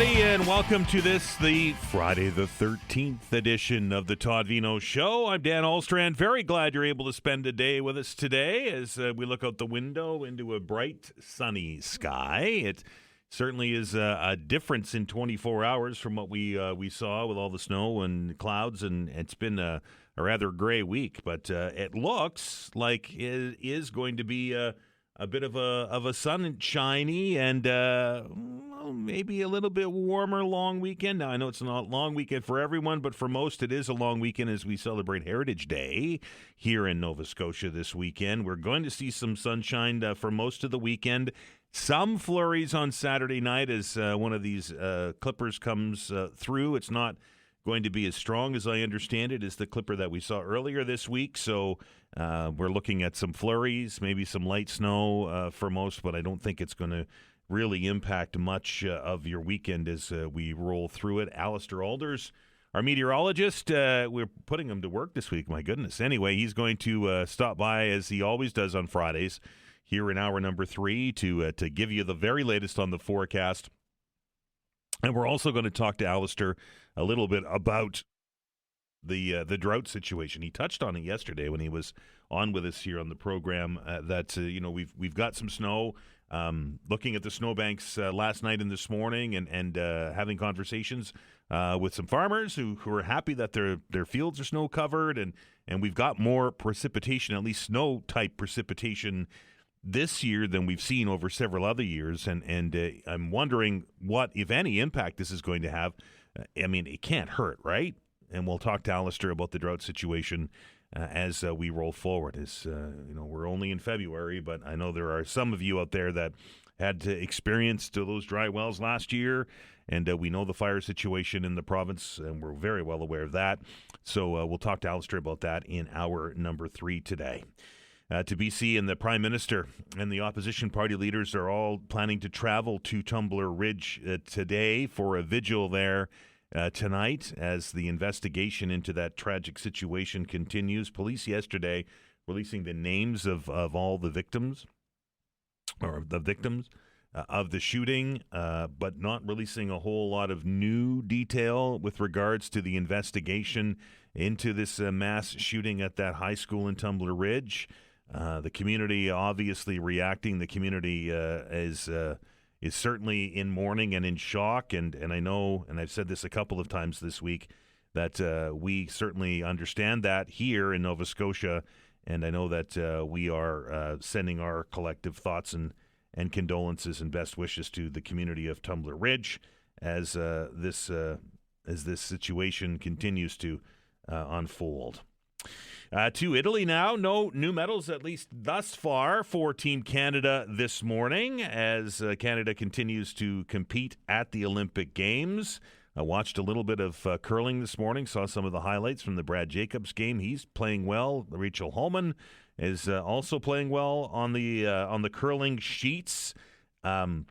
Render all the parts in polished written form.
everybody, and welcome to the Friday the 13th edition of the Todd Veinotte Show. I'm Dan Ahlstrand. Very glad you're able to spend a day with us today as we look out the window into a bright, sunny sky. It certainly is a difference in 24 hours from what we saw with all the snow and clouds, and it's been a rather gray week. But it looks like it is going to be a bit of a sunshiny and maybe a little bit warmer long weekend. Now, I know it's not a long weekend for everyone, but for most it is a long weekend as we celebrate Heritage Day here in Nova Scotia this weekend. We're going to see some sunshine for most of the weekend. Some flurries on Saturday night as one of these clippers comes through. It's not going to be as strong, as I understand it, as the clipper that we saw earlier this week. So we're looking at some flurries, maybe some light snow for most, but I don't think it's going to really impact much of your weekend as we roll through it. Allister Aalders, our meteorologist, we're putting him to work this week, my goodness. Anyway, he's going to stop by, as he always does on Fridays, here in hour number 3 to give you the very latest on the forecast. And we're also going to talk to Allister a little bit about the drought situation. He touched on it yesterday when he was on with us here on the program. That we've got some snow. Looking at the snowbanks last night and this morning, and having conversations with some farmers who are happy that their fields are snow covered, and we've got more precipitation, at least snow type precipitation, this year than we've seen over several other years, and I'm wondering what, if any, impact this is going to have. I mean, it can't hurt, right? And we'll talk to Allister about the drought situation as we roll forward. As we're only in February, but I know there are some of you out there that had experienced those dry wells last year, and we know the fire situation in the province, and we're very well aware of that. So we'll talk to Allister about that in hour number 3 today. To BC, and the Prime Minister and the opposition party leaders are all planning to travel to Tumbler Ridge today for a vigil there tonight as the investigation into that tragic situation continues. Police yesterday releasing the names of all the victims, or the victims of the shooting, but not releasing a whole lot of new detail with regards to the investigation into this mass shooting at that high school in Tumbler Ridge. The community obviously reacting. The community is certainly in mourning and in shock. And I know, and I've said this a couple of times this week, that we certainly understand that here in Nova Scotia. And I know that we are sending our collective thoughts and condolences and best wishes to the community of Tumbler Ridge as this situation continues to unfold. To Italy now. No new medals, at least thus far, for Team Canada this morning as Canada continues to compete at the Olympic Games. I watched a little bit of curling this morning, saw some of the highlights from the Brad Jacobs game. He's playing well. Rachel Holman is also playing well on the curling sheets. And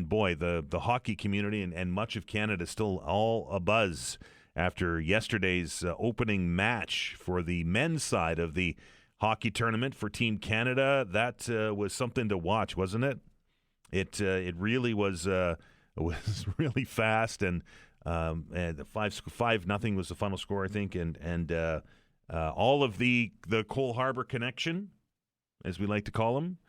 boy, the hockey community and much of Canada still all abuzz after yesterday's opening match for the men's side of the hockey tournament for Team Canada. That was something to watch, wasn't it? It really was. Was really fast, and 5-0 was the final score, I think, and all of the Cole Harbour connection, as we like to call them,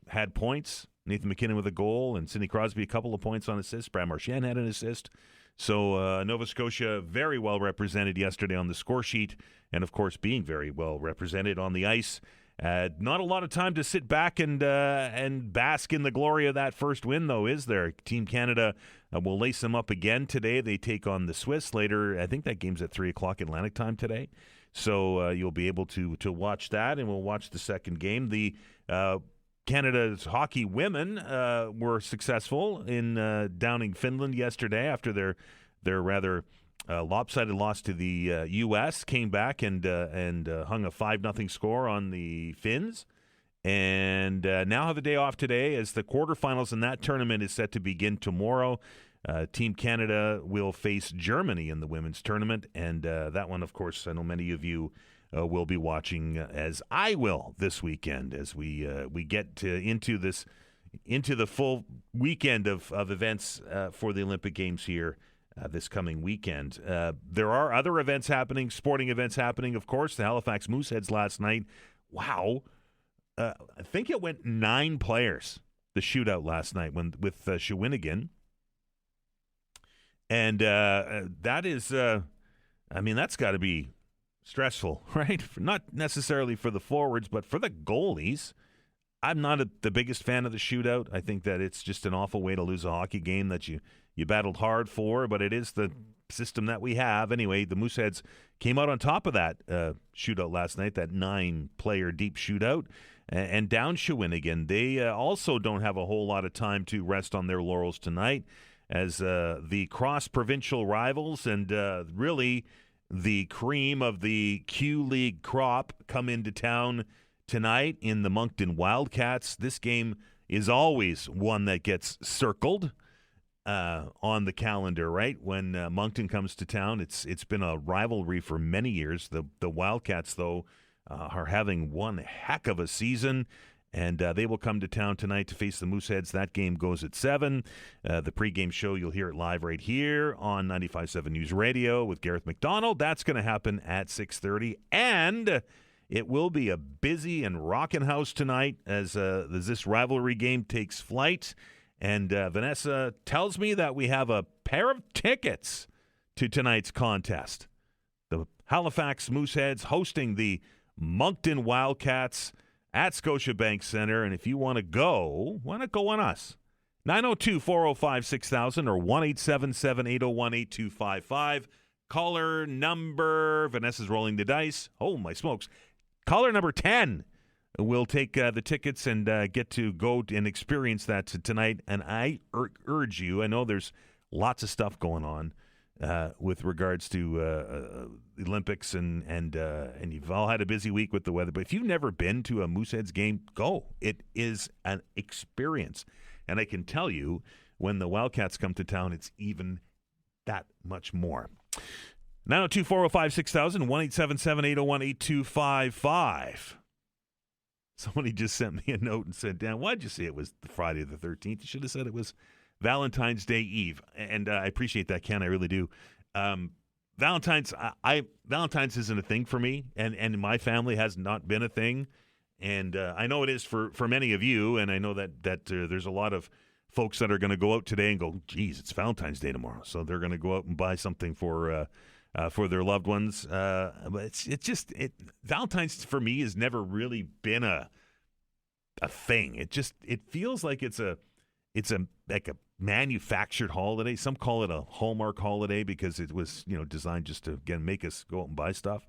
had points. Nathan McKinnon with a goal, and Sidney Crosby a couple of points on assists. Brad Marchand had an assist. So Nova Scotia very well represented yesterday on the score sheet, and of course being very well represented on the ice. Not a lot of time to sit back and bask in the glory of that first win, though, is there? Team Canada will lace them up again today. They take on the Swiss later. I think that game's at 3 o'clock Atlantic time today. So you'll be able to watch that, and we'll watch the second game. The Canada's hockey women were successful in downing Finland yesterday after their rather lopsided loss to the U.S. Came back and hung a 5-0 score on the Finns, and now have a day off today as the quarterfinals in that tournament is set to begin tomorrow. Team Canada will face Germany in the women's tournament, and that one, of course, I know many of you will be watching, as I will, this weekend as we get into this into the full weekend of events for the Olympic Games here this coming weekend. There are other events happening, sporting events happening, of course. The Halifax Mooseheads last night. Wow. I think it went 9 players, the shootout last night with Shawinigan. And that is, that's got to be stressful, right? Not necessarily for the forwards, but for the goalies. I'm not the biggest fan of the shootout. I think that it's just an awful way to lose a hockey game that you battled hard for, but it is the system that we have. Anyway, the Mooseheads came out on top of that shootout last night, that 9-player deep shootout, and down Shawinigan. They also don't have a whole lot of time to rest on their laurels tonight as the cross-provincial rivals and really the cream of the Q League crop come into town tonight in the Moncton Wildcats. This game is always one that gets circled on the calendar, right? When Moncton comes to town, it's been a rivalry for many years. The Wildcats, though, are having one heck of a season, and they will come to town tonight to face the Mooseheads. That game goes at 7. The pregame show, you'll hear it live right here on 95.7 News Radio with Gareth McDonald. That's going to happen at 6:30, and it will be a busy and rocking house tonight as this rivalry game takes flight. And Vanessa tells me that we have a pair of tickets to tonight's contest. The Halifax Mooseheads hosting the Moncton Wildcats at Scotiabank Center. And if you want to go, why not go on us? 902-405-6000 or 1-877-801-8255. Caller number, Vanessa's rolling the dice. Oh, my smokes. Caller number 10 will take the tickets and get to go and experience that tonight. And I urge you, I know there's lots of stuff going on with regards to the Olympics, and you've all had a busy week with the weather. But if you've never been to a Mooseheads game, go. It is an experience. And I can tell you, when the Wildcats come to town, it's even that much more. 902-405-6000, 1-877-801-8255. Somebody just sent me a note and said, Dan, why'd you say it was Friday the 13th? You should have said it was Valentine's Day Eve. And I appreciate that, Ken. I really do. Valentine's isn't a thing for me, and my family has not been a thing. And I know it is for many of you, and I know that there's a lot of folks that are going to go out today and go, geez, it's Valentine's Day tomorrow. So they're going to go out and buy something for their loved ones. But Valentine's for me has never really been a thing. It feels like it's like a manufactured holiday. Some call it a Hallmark holiday because it was designed just to again make us go out and buy stuff.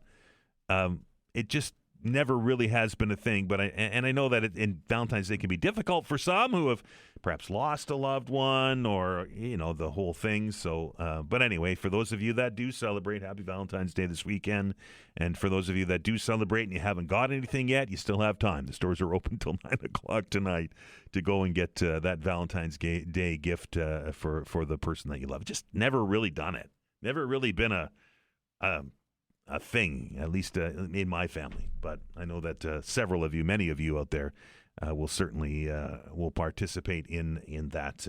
It just never really has been a thing, but I know that in Valentine's Day can be difficult for some who have perhaps lost a loved one or the whole thing. So, but anyway, for those of you that do celebrate, happy Valentine's Day this weekend, and for those of you that do celebrate and you haven't got anything yet, you still have time. The stores are open till 9:00 tonight to go and get that Valentine's Day gift for the person that you love. Just never really done it. Never really been a thing, at least in my family. But I know that many of you out there, will certainly will participate in that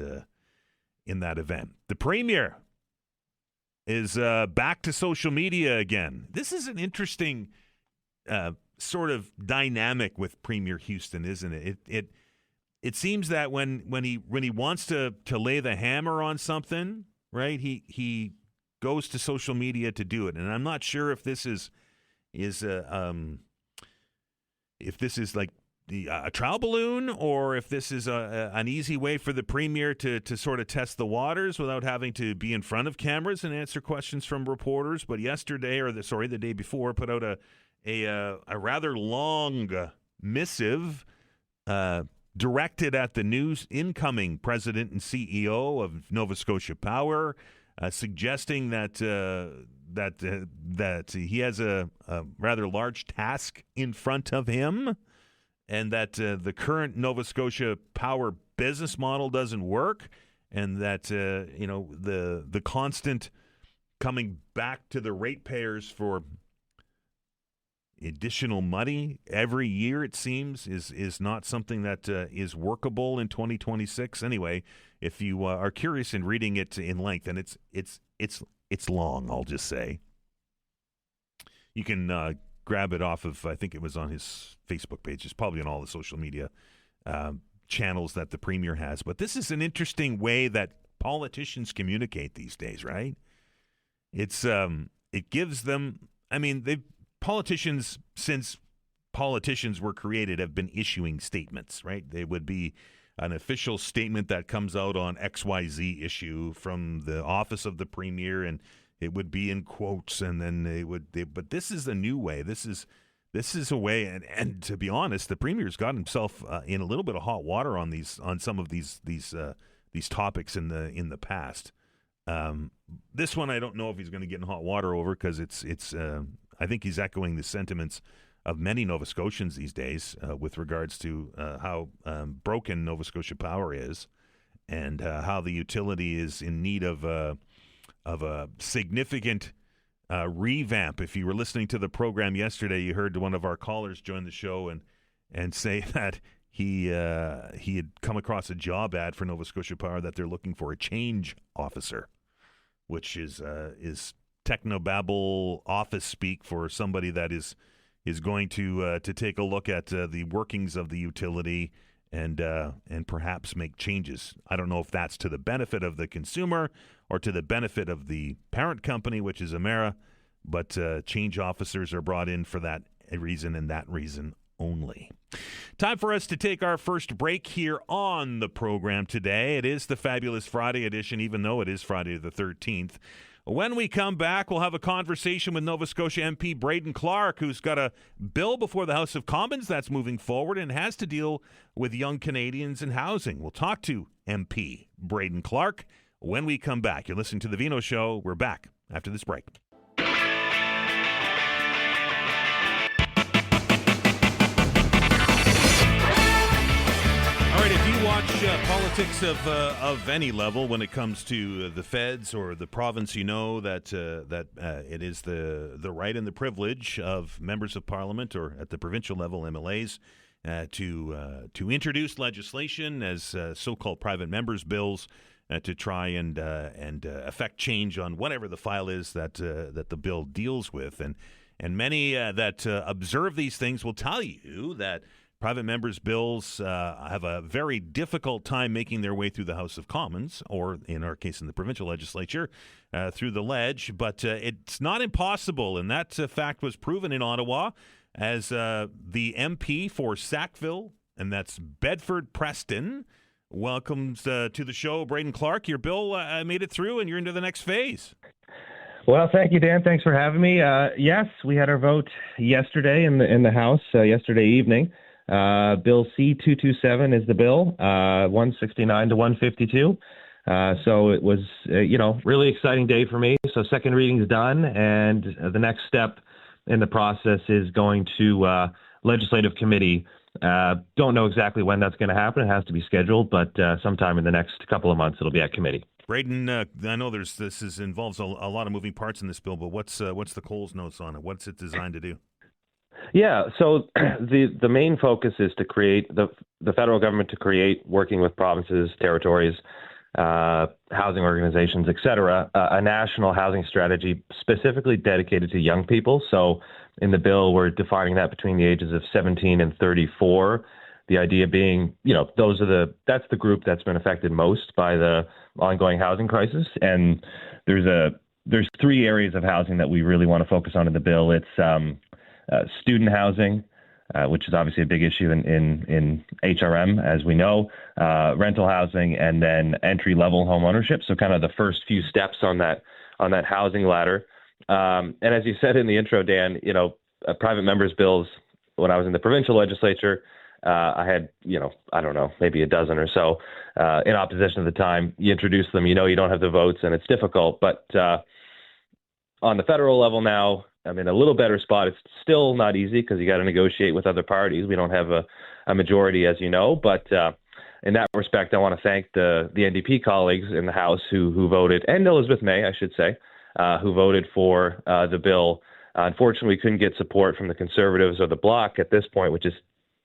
event. The Premier is back to social media again. This is an interesting sort of dynamic with Premier Houston, isn't it? It seems that when he wants to lay the hammer on something, right? He goes to social media to do it, and I'm not sure if this is like a trial balloon, or if this is an easy way for the Premier to sort of test the waters without having to be in front of cameras and answer questions from reporters. But yesterday, the day before, put out a rather long missive directed at the new incoming president and CEO of Nova Scotia Power, suggesting that he has a rather large task in front of him, and that the current Nova Scotia Power business model doesn't work, and that the constant coming back to the ratepayers for additional money every year, it seems, is not something that is workable in 2026. Anyway, if you are curious in reading it in length, and it's long, I'll just say. You can grab it off of, I think it was on his Facebook page. It's probably on all the social media channels that the Premier has. But this is an interesting way that politicians communicate these days, right? It gives them, I mean, politicians, since politicians were created, have been issuing statements, right? They would be an official statement that comes out on XYZ issue from the office of the Premier, and it would be in quotes, and then but this is a new way. This is a way, and to be honest, the Premier's got himself in a little bit of hot water on some of these topics in the past. This one, I don't know if he's going to get in hot water over, because I think he's echoing the sentiments of many Nova Scotians these days with regards to how broken Nova Scotia Power is, and how the utility is in need of a significant revamp. If you were listening to the program yesterday, you heard one of our callers join the show and say that he had come across a job ad for Nova Scotia Power that they're looking for a change officer, which is technobabble office speak for somebody that is going to take a look at the workings of the utility and perhaps make changes. I don't know if that's to the benefit of the consumer or to the benefit of the parent company, which is Emera, but change officers are brought in for that reason and that reason only. Time for us to take our first break here on the program today. It is the Fabulous Friday edition, even though it is Friday the 13th. When we come back, we'll have a conversation with Nova Scotia MP Braedon Clark, who's got a bill before the House of Commons that's moving forward and has to deal with young Canadians and housing. We'll talk to MP Braedon Clark when we come back. You're listening to The Veinotte Show. We're back after this break. All right, if you watch politics of any level, when it comes to the feds or the province, you know that it is the right and the privilege of members of parliament, or at the provincial level, MLAs, to introduce legislation as so-called private members' bills to try and affect change on whatever the file is that the bill deals with, and many that observe these things will tell you that private members' bills have a very difficult time making their way through the House of Commons, or in our case in the provincial legislature, through the ledge. But it's not impossible, and that fact was proven in Ottawa as the MP for Sackville, and that's Bedford Preston, welcomes to the show Braedon Clark. Your bill made it through, and you're into the next phase. Well, thank you, Dan. Thanks for having me. Yes, we had our vote yesterday in the House, yesterday evening. Bill C-227 is the bill, 169 to 152. So it was, really exciting day for me. So second reading is done, and the next step in the process is going to legislative committee. Don't know exactly when that's going to happen. It has to be scheduled, but sometime in the next couple of months, it'll be at committee. Braedon, I know involves a lot of moving parts in this bill, but what's the Coles notes on it? What's it designed to do? Yeah, so the main focus is to create the federal government to create, working with provinces, territories, housing organizations, et cetera, a national housing strategy specifically dedicated to young people. So in the bill, we're defining that between the ages of 17 and 34. The idea being, that's the group that's been affected most by the ongoing housing crisis. And there's three areas of housing that we really want to focus on in the bill. It's student housing, which is obviously a big issue in HRM, as we know, rental housing, and then entry-level home ownership. So kind of the first few steps on that housing ladder. And as you said in the intro, Dan, private members' bills, when I was in the provincial legislature, I had, I don't know, maybe a dozen or so in opposition at the time. You introduce them, you don't have the votes, and it's difficult. But on the federal level now, I'm in a little better spot. It's still not easy because you got to negotiate with other parties. We don't have a majority, as you know. But in that respect, I want to thank the NDP colleagues in the House who voted, and Elizabeth May, I should say, who voted for the bill Unfortunately, we couldn't get support from the Conservatives or the Bloc at this point, which is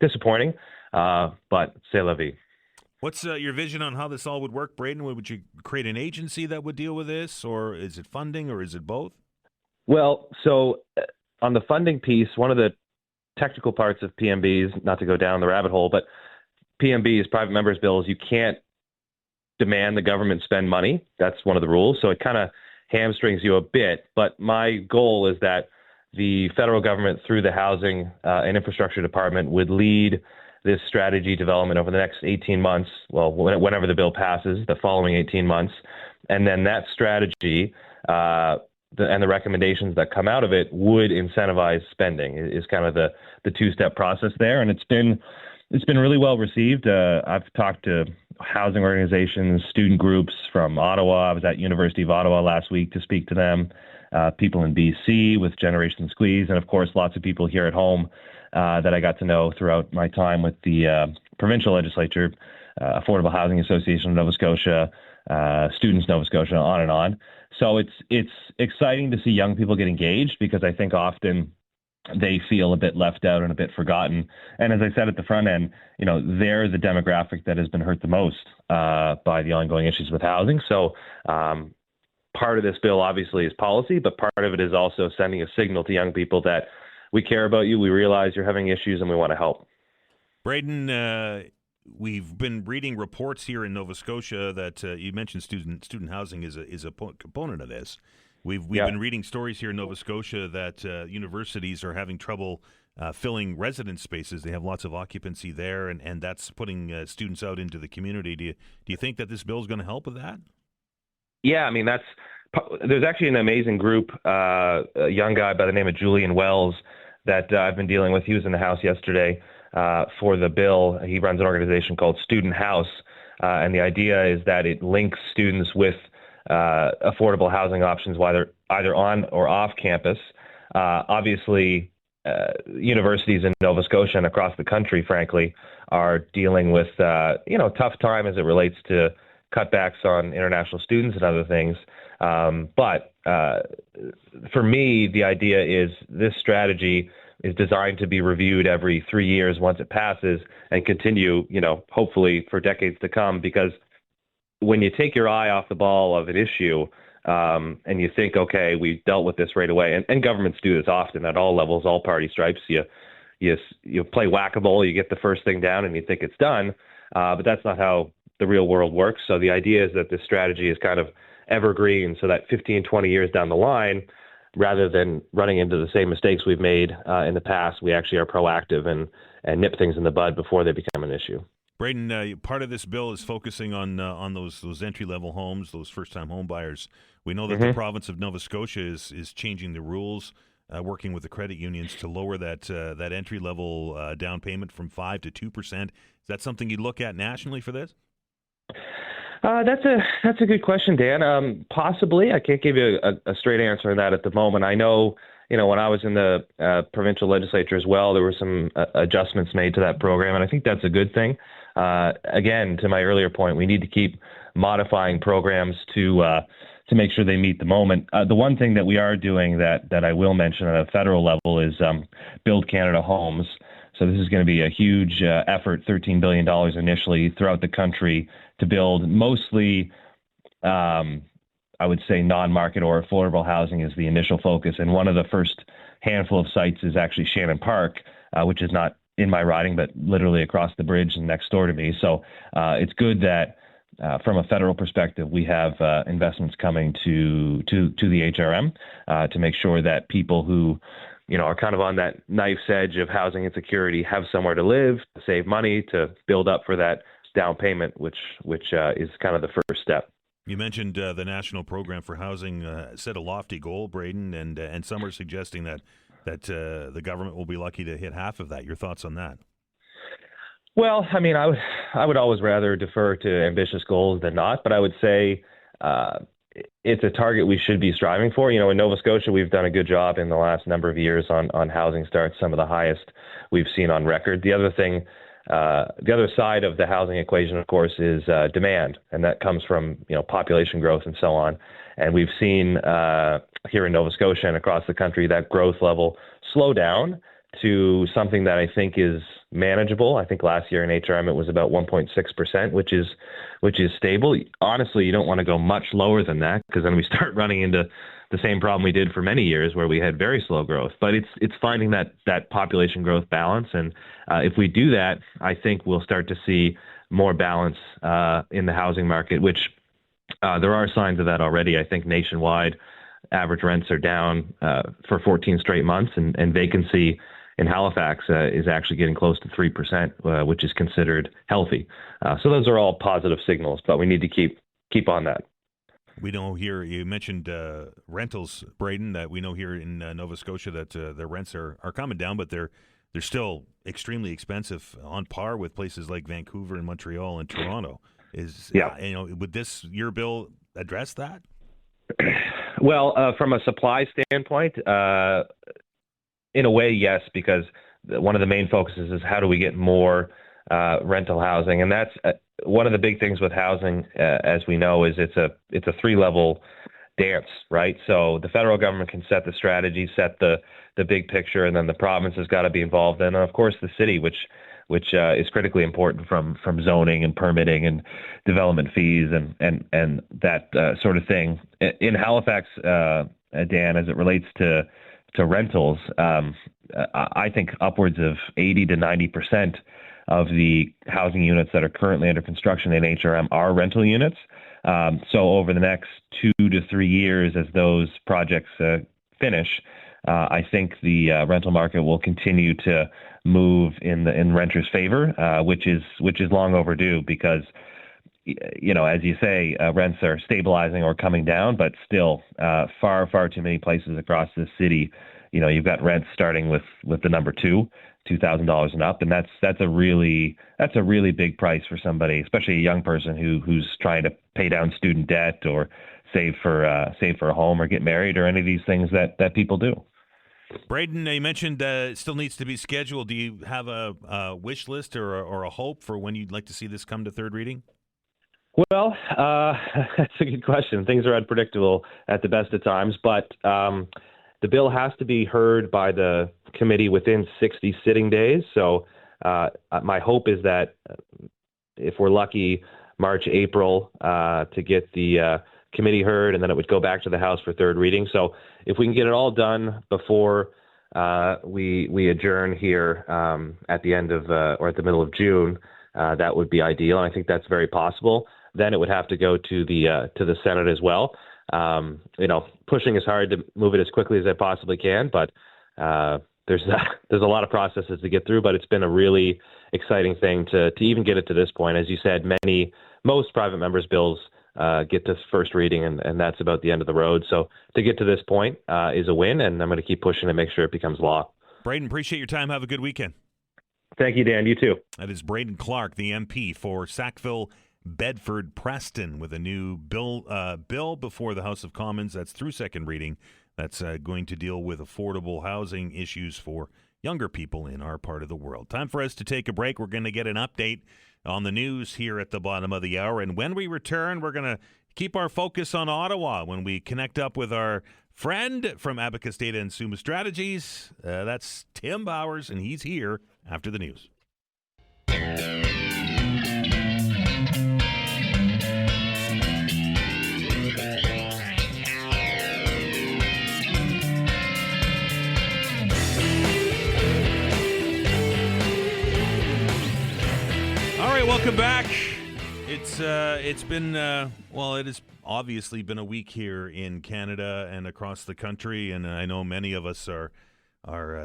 disappointing, but c'est la vie. What's your vision on how this all would work, Braedon? Would you create an agency that would deal with this, or is it funding, or is it both? Well, so on the funding piece, one of the technical parts of PMBs, not to go down the rabbit hole, but PMBs, private members' bills, you can't demand the government spend money. That's one of the rules. So it kind of hamstrings you a bit. But my goal is that the federal government, through the Housing and Infrastructure Department, would lead this strategy development over the next 18 months, well, whenever the bill passes, the following 18 months. And then that strategy and the recommendations that come out of it would incentivize spending is kind of the two-step process there. And it's been really well received. I've talked to housing organizations, student groups from Ottawa. I was at University of Ottawa last week to speak to them, people in BC with Generation Squeeze, and of course, lots of people here at home that I got to know throughout my time with the provincial legislature, Affordable Housing Association of Nova Scotia, Students Nova Scotia, on and on. So it's exciting to see young people get engaged, because I think often they feel a bit left out and a bit forgotten. And as I said at the front end, they're the demographic that has been hurt the most by the ongoing issues with housing. So part of this bill obviously is policy, but part of it is also sending a signal to young people that we care about you, we realize you're having issues, and we want to help. Braedon, we've been reading reports here in Nova Scotia that you mentioned student housing is a component of this. We've been reading stories here in Nova Scotia that universities are having trouble filling residence spaces. They have lots of occupancy there, and that's putting students out into the community. Do you think that this bill is going to help with that? Yeah, I mean, there's actually an amazing group, a young guy by the name of Julian Wells that I've been dealing with. He was in the House yesterday for the bill. He runs an organization called Student House, and the idea is that it links students with affordable housing options, whether either on or off campus. Obviously, universities in Nova Scotia and across the country, frankly, are dealing with tough time as it relates to cutbacks on international students and other things. But for me, the idea is this strategy is designed to be reviewed every 3 years once it passes, and continue, hopefully for decades to come. Because when you take your eye off the ball of an issue and you think, okay, we dealt with this right away, and governments do this often at all levels, all party stripes. You play whack-a-mole, you get the first thing down, and you think it's done. But that's not how the real world works. So the idea is that this strategy is kind of evergreen, so that 15, 20 years down the line, rather than running into the same mistakes we've made in the past, we actually are proactive and nip things in the bud before they become an issue. Braedon, part of this bill is focusing on those entry-level homes, those first-time home buyers. We know that the province of Nova Scotia is changing the rules, working with the credit unions to lower that entry-level down payment from 5% to 2%. Is that something you'd look at nationally for this? That's a good question, Dan. Possibly. I can't give you a straight answer on that at the moment. I know, when I was in the provincial legislature as well, there were some adjustments made to that program, and I think that's a good thing. Again, to my earlier point, we need to keep modifying programs to make sure they meet the moment. The one thing that we are doing that I will mention at a federal level is Build Canada Homes. So this is going to be a huge effort, $13 billion initially throughout the country to build mostly, I would say, non-market or affordable housing is the initial focus. And one of the first handful of sites is actually Shannon Park, which is not in my riding, but literally across the bridge and next door to me. So it's good that from a federal perspective, we have investments coming to the HRM to make sure that people who are kind of on that knife's edge of housing insecurity have somewhere to live, to save money, to build up for that down payment, which is kind of the first step. You mentioned the National Program for Housing set a lofty goal, Braedon, and some are suggesting that the government will be lucky to hit half of that. Your thoughts on that? Well, I mean, I would always rather defer to ambitious goals than not, but I would say it's a target we should be striving for. In Nova Scotia, we've done a good job in the last number of years on housing starts, some of the highest we've seen on record. The other thing The other side of the housing equation, of course, is demand, and that comes from population growth and so on. And we've seen here in Nova Scotia and across the country that growth level slow down to something that I think is manageable. I think last year in HRM it was about 1.6%, which is stable. Honestly, you don't want to go much lower than that, because then we start running into the same problem we did for many years where we had very slow growth. But it's finding that population growth balance. And if we do that, I think we'll start to see more balance in the housing market, which there are signs of that already. I think nationwide, average rents are down for 14 straight months, and vacancy in Halifax is actually getting close to 3%, which is considered healthy. So those are all positive signals, but we need to keep on that. We know here, you mentioned rentals, Braedon, that we know here in Nova Scotia that the rents are coming down, but they're still extremely expensive, on par with places like Vancouver and Montreal and Toronto. Would your bill address that? Well, from a supply standpoint, in a way, yes, because one of the main focuses is how do we get more rental housing, and that's one of the big things with housing, as we know, is it's a three-level dance, right? So the federal government can set the strategy, set the big picture, and then the province has got to be involved, and of course the city, which is critically important from zoning and permitting and development fees and that sort of thing. In Halifax, Dan, as it relates to rentals, I think upwards of 80 to 90% of the housing units that are currently under construction in HRM are rental units. So over the next 2 to 3 years, as those projects finish, I think the rental market will continue to move in renters' favor, which is long overdue, because as you say, rents are stabilizing or coming down, but still far too many places across the city. You've got rents starting with the number $2,000 and up, and that's a really big price for somebody, especially a young person who's trying to pay down student debt or save for a home or get married or any of these things that people do. Braedon, you mentioned it still needs to be scheduled. Do you have a wish list or a hope for when you'd like to see this come to third reading? Well, that's a good question. Things are unpredictable at the best of times, but the bill has to be heard by the committee within 60 sitting days. So my hope is that if we're lucky, March, April, to get the committee heard, and then it would go back to the House for third reading. So if we can get it all done before we adjourn here at the end of or at the middle of June, that would be ideal. And I think that's very possible. Then it would have to go to the Senate as well. Pushing as hard to move it as quickly as I possibly can, but there's a lot of processes to get through. But it's been a really exciting thing to even get it to this point. As you said, most private members' bills get to first reading, and that's about the end of the road. So to get to this point is a win, and I'm going to keep pushing to make sure it becomes law. Braedon, appreciate your time. Have a good weekend. Thank you, Dan. You too. That is Braedon Clark, the MP for Sackville, Bedford, Preston, with a new bill before the House of Commons. That's through second reading. That's going to deal with affordable housing issues for younger people in our part of the world. Time for us to take a break. We're going to get an update on the news here at the bottom of the hour. And when we return, we're going to keep our focus on Ottawa when we connect up with our friend from Abacus Data and Summa Strategies. That's Tim Bowers, and he's here after the news. Welcome back. It's been it has obviously been a week here in Canada and across the country, and I know many of us are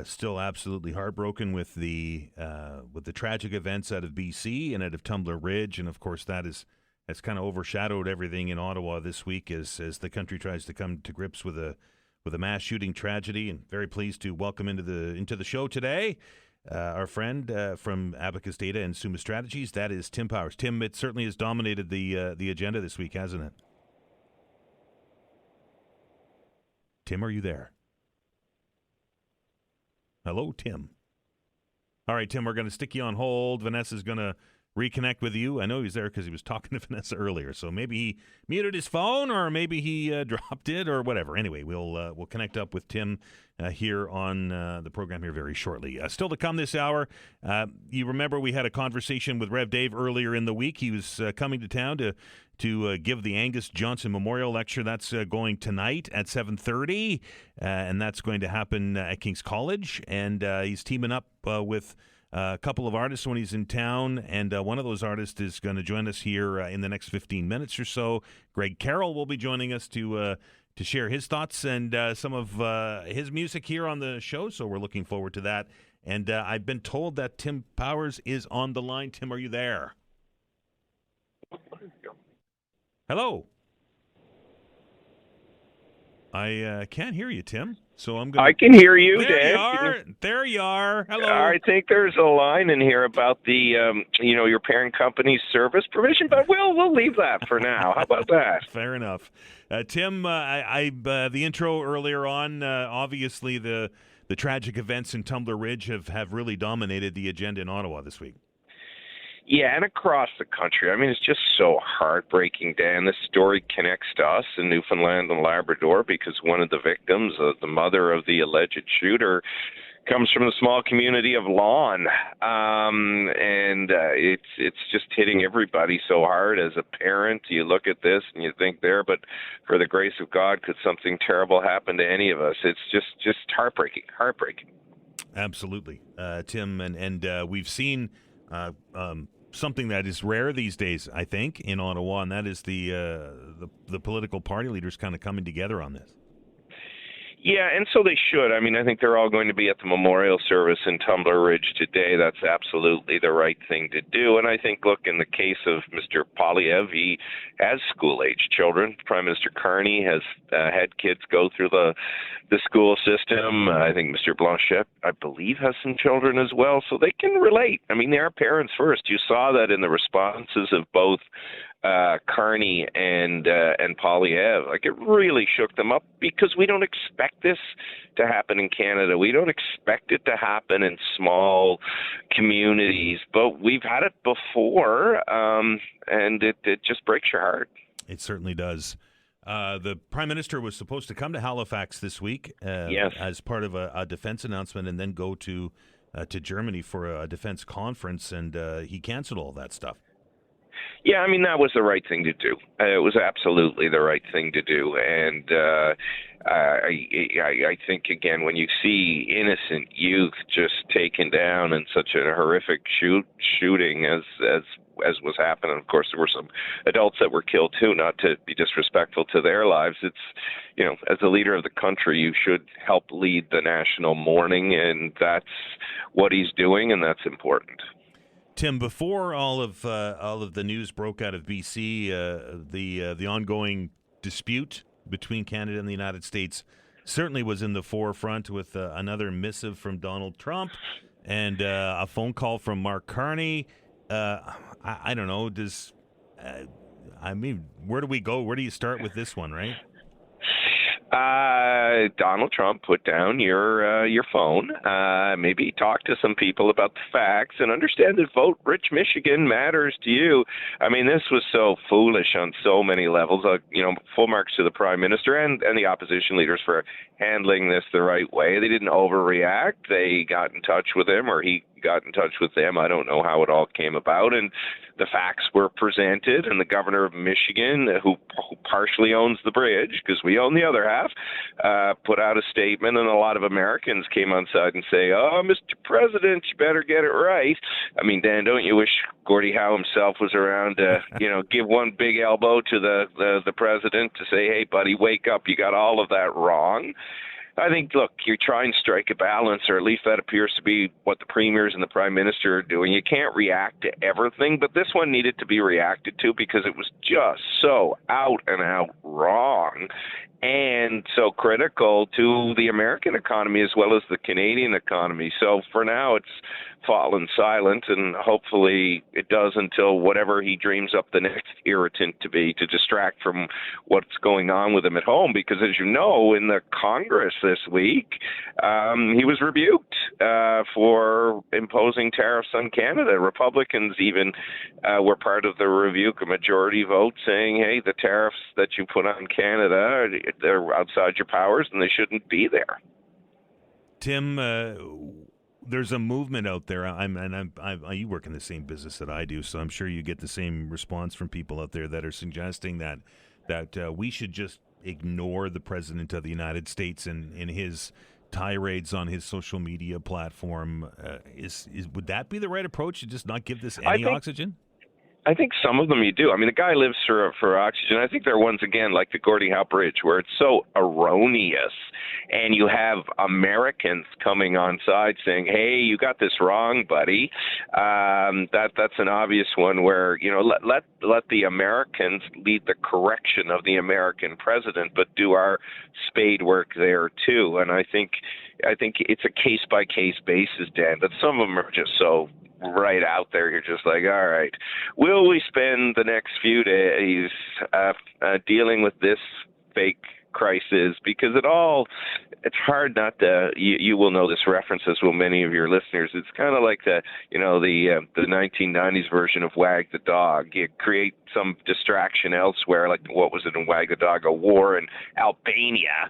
still absolutely heartbroken with the tragic events out of BC and out of Tumbler Ridge, and of course that has kind of overshadowed everything in Ottawa this week as the country tries to come to grips with a mass shooting tragedy. And very pleased to welcome into the show today our friend from Abacus Data and Summa Strategies. That is Tim Bowers. Tim, it certainly has dominated the agenda this week, hasn't it? Tim, are you there? Hello, Tim. All right, Tim, we're going to stick you on hold. Vanessa's going to reconnect with you. I know he's there because he was talking to Vanessa earlier, so maybe he muted his phone or maybe he dropped it or whatever. Anyway, we'll connect up with Tim here on the program here very shortly. Still to come this hour, you remember we had a conversation with Rev Dave earlier in the week. He was coming to town to give the Angus Johnson Memorial Lecture. That's going tonight at 7:30, and that's going to happen at King's College. And he's teaming up with a couple of artists when he's in town, and one of those artists is going to join us here in the next 15 minutes or so. Greg Caroll will be joining us to share his thoughts and some of his music here on the show, so we're looking forward to that. And I've been told that Tim Powers is on the line. Tim, are you there? Hello. I can't hear you, Tim. So I'm going. I can hear you, there Dan. You are. There you are. Hello. I think there's a line in here about the, your parent company's service provision, but we'll leave that for now. How about that? Fair enough. Tim, the intro earlier on, obviously the tragic events in Tumbler Ridge have really dominated the agenda in Ottawa this week. Yeah, and across the country. I mean, it's just so heartbreaking, Dan. This story connects to us in Newfoundland and Labrador because one of the victims, the mother of the alleged shooter, comes from the small community of Lawn. It's just hitting everybody so hard. As a parent, you look at this and you think but for the grace of God, could something terrible happen to any of us? It's just heartbreaking. Absolutely. Tim, and we've seen something that is rare these days, I think, in Ottawa, and that is the political party leaders kind of coming together on this. Yeah, and so they should. I mean, I think they're all going to be at the memorial service in Tumbler Ridge today. That's absolutely the right thing to do. And I think, look, in the case of Mr. Poilievre, he has school-age children. Prime Minister Carney has had kids go through the school system. I think Mr. Blanchet, I believe, has some children as well. So they can relate. I mean, they are parents first. You saw that in the responses of both Carney and Poilievre. Like, it really shook them up because we don't expect this to happen in Canada. We don't expect it to happen in small communities, but we've had it before, and it just breaks your heart. It certainly does. The Prime Minister was supposed to come to Halifax this week yes, as part of a defense announcement and then go to Germany for a defense conference, and he canceled all that stuff. Yeah, I mean, that was the right thing to do. It was absolutely the right thing to do. And I think, again, when you see innocent youth just taken down in such a horrific shooting as was happening, of course, there were some adults that were killed too, not to be disrespectful to their lives. It's, as the leader of the country, you should help lead the national mourning, and that's what he's doing, and that's important. Tim, before all of the news broke out of BC, the ongoing dispute between Canada and the United States certainly was in the forefront with another missive from Donald Trump and a phone call from Mark Carney. I don't know. Where do we go? Where do you start with this one, right? Donald Trump, put down your phone, maybe talk to some people about the facts, and understand that Vote Rich Michigan matters to you. I mean, this was so foolish on so many levels. Full marks to the Prime Minister and the opposition leaders for handling this the right way. They didn't overreact. They got in touch with him, or he got in touch with them. I don't know how it all came about, and the facts were presented, and the governor of Michigan, who partially owns the bridge, because we own the other half, put out a statement, and a lot of Americans came on side and say, "Oh, Mr. President, you better get it right." I mean, Dan, don't you wish Gordie Howe himself was around to, give one big elbow to the president to say, "Hey, buddy, wake up, you got all of that wrong"? I think, look, you try and strike a balance, or at least that appears to be what the premiers and the prime minister are doing. You can't react to everything, but this one needed to be reacted to because it was just so out and out wrong and so critical to the American economy as well as the Canadian economy. So for now, it's fallen silent, and hopefully it does until whatever he dreams up the next irritant to be, to distract from what's going on with him at home. Because as you know, in the Congress this week, he was rebuked for imposing tariffs on Canada. Republicans even were part of the rebuke, a majority vote saying, hey, the tariffs that you put on Canada, they're outside your powers and they shouldn't be there. Tim, there's a movement out there. You work in the same business that I do, so I'm sure you get the same response from people out there that are suggesting that we should just ignore the President of the United States and his tirades on his social media platform. Would that be the right approach, to just not give this any oxygen? I think some of them you do. I mean, the guy lives for oxygen. I think there are ones, again, like the Gordie Howe Bridge, where it's so erroneous, and you have Americans coming on side saying, hey, you got this wrong, buddy. That's an obvious one where, let the Americans lead the correction of the American president, but do our spade work there, too. And I think it's a case-by-case basis, Dan, but some of them are just so right out there. You're just like, all right, will we spend the next few days dealing with this fake crisis? Because it's hard not to, you will know this reference, as will many of your listeners. It's kind of like the 1990s version of Wag the Dog. You create some distraction elsewhere, like what was it in Wag the Dog, a war in Albania,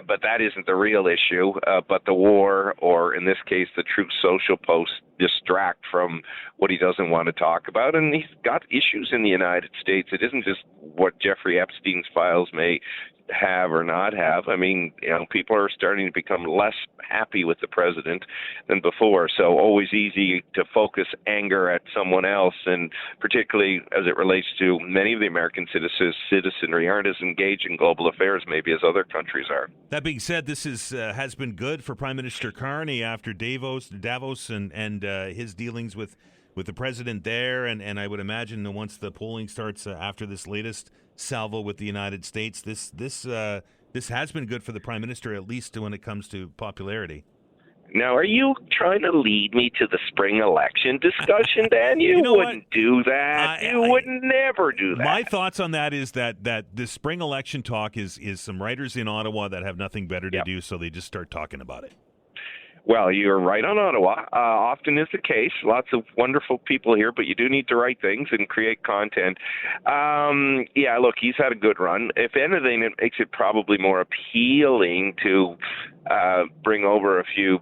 but that isn't the real issue. But the war, or in this case, the Truth Social post, distract from what he doesn't want to talk about. And he's got issues in the United States. It isn't just what Jeffrey Epstein's files may have or not have. I mean, people are starting to become less happy with the president than before. So always easy to focus anger at someone else, and particularly as it relates to many of the American citizenry aren't as engaged in global affairs maybe as other countries are. That being said, this has been good for Prime Minister Carney after Davos and his dealings with the president there, and I would imagine that once the polling starts after this latest salvo with the United States, this has been good for the Prime Minister, at least when it comes to popularity. Now, are you trying to lead me to the spring election discussion, Dan? You wouldn't do that. You would never do that. My thoughts on that is that the spring election talk is some writers in Ottawa that have nothing better to do, so they just start talking about it. Well, you're right on Ottawa. Often is the case. Lots of wonderful people here, but you do need to write things and create content. Look, he's had a good run. If anything, it makes it probably more appealing to bring over a few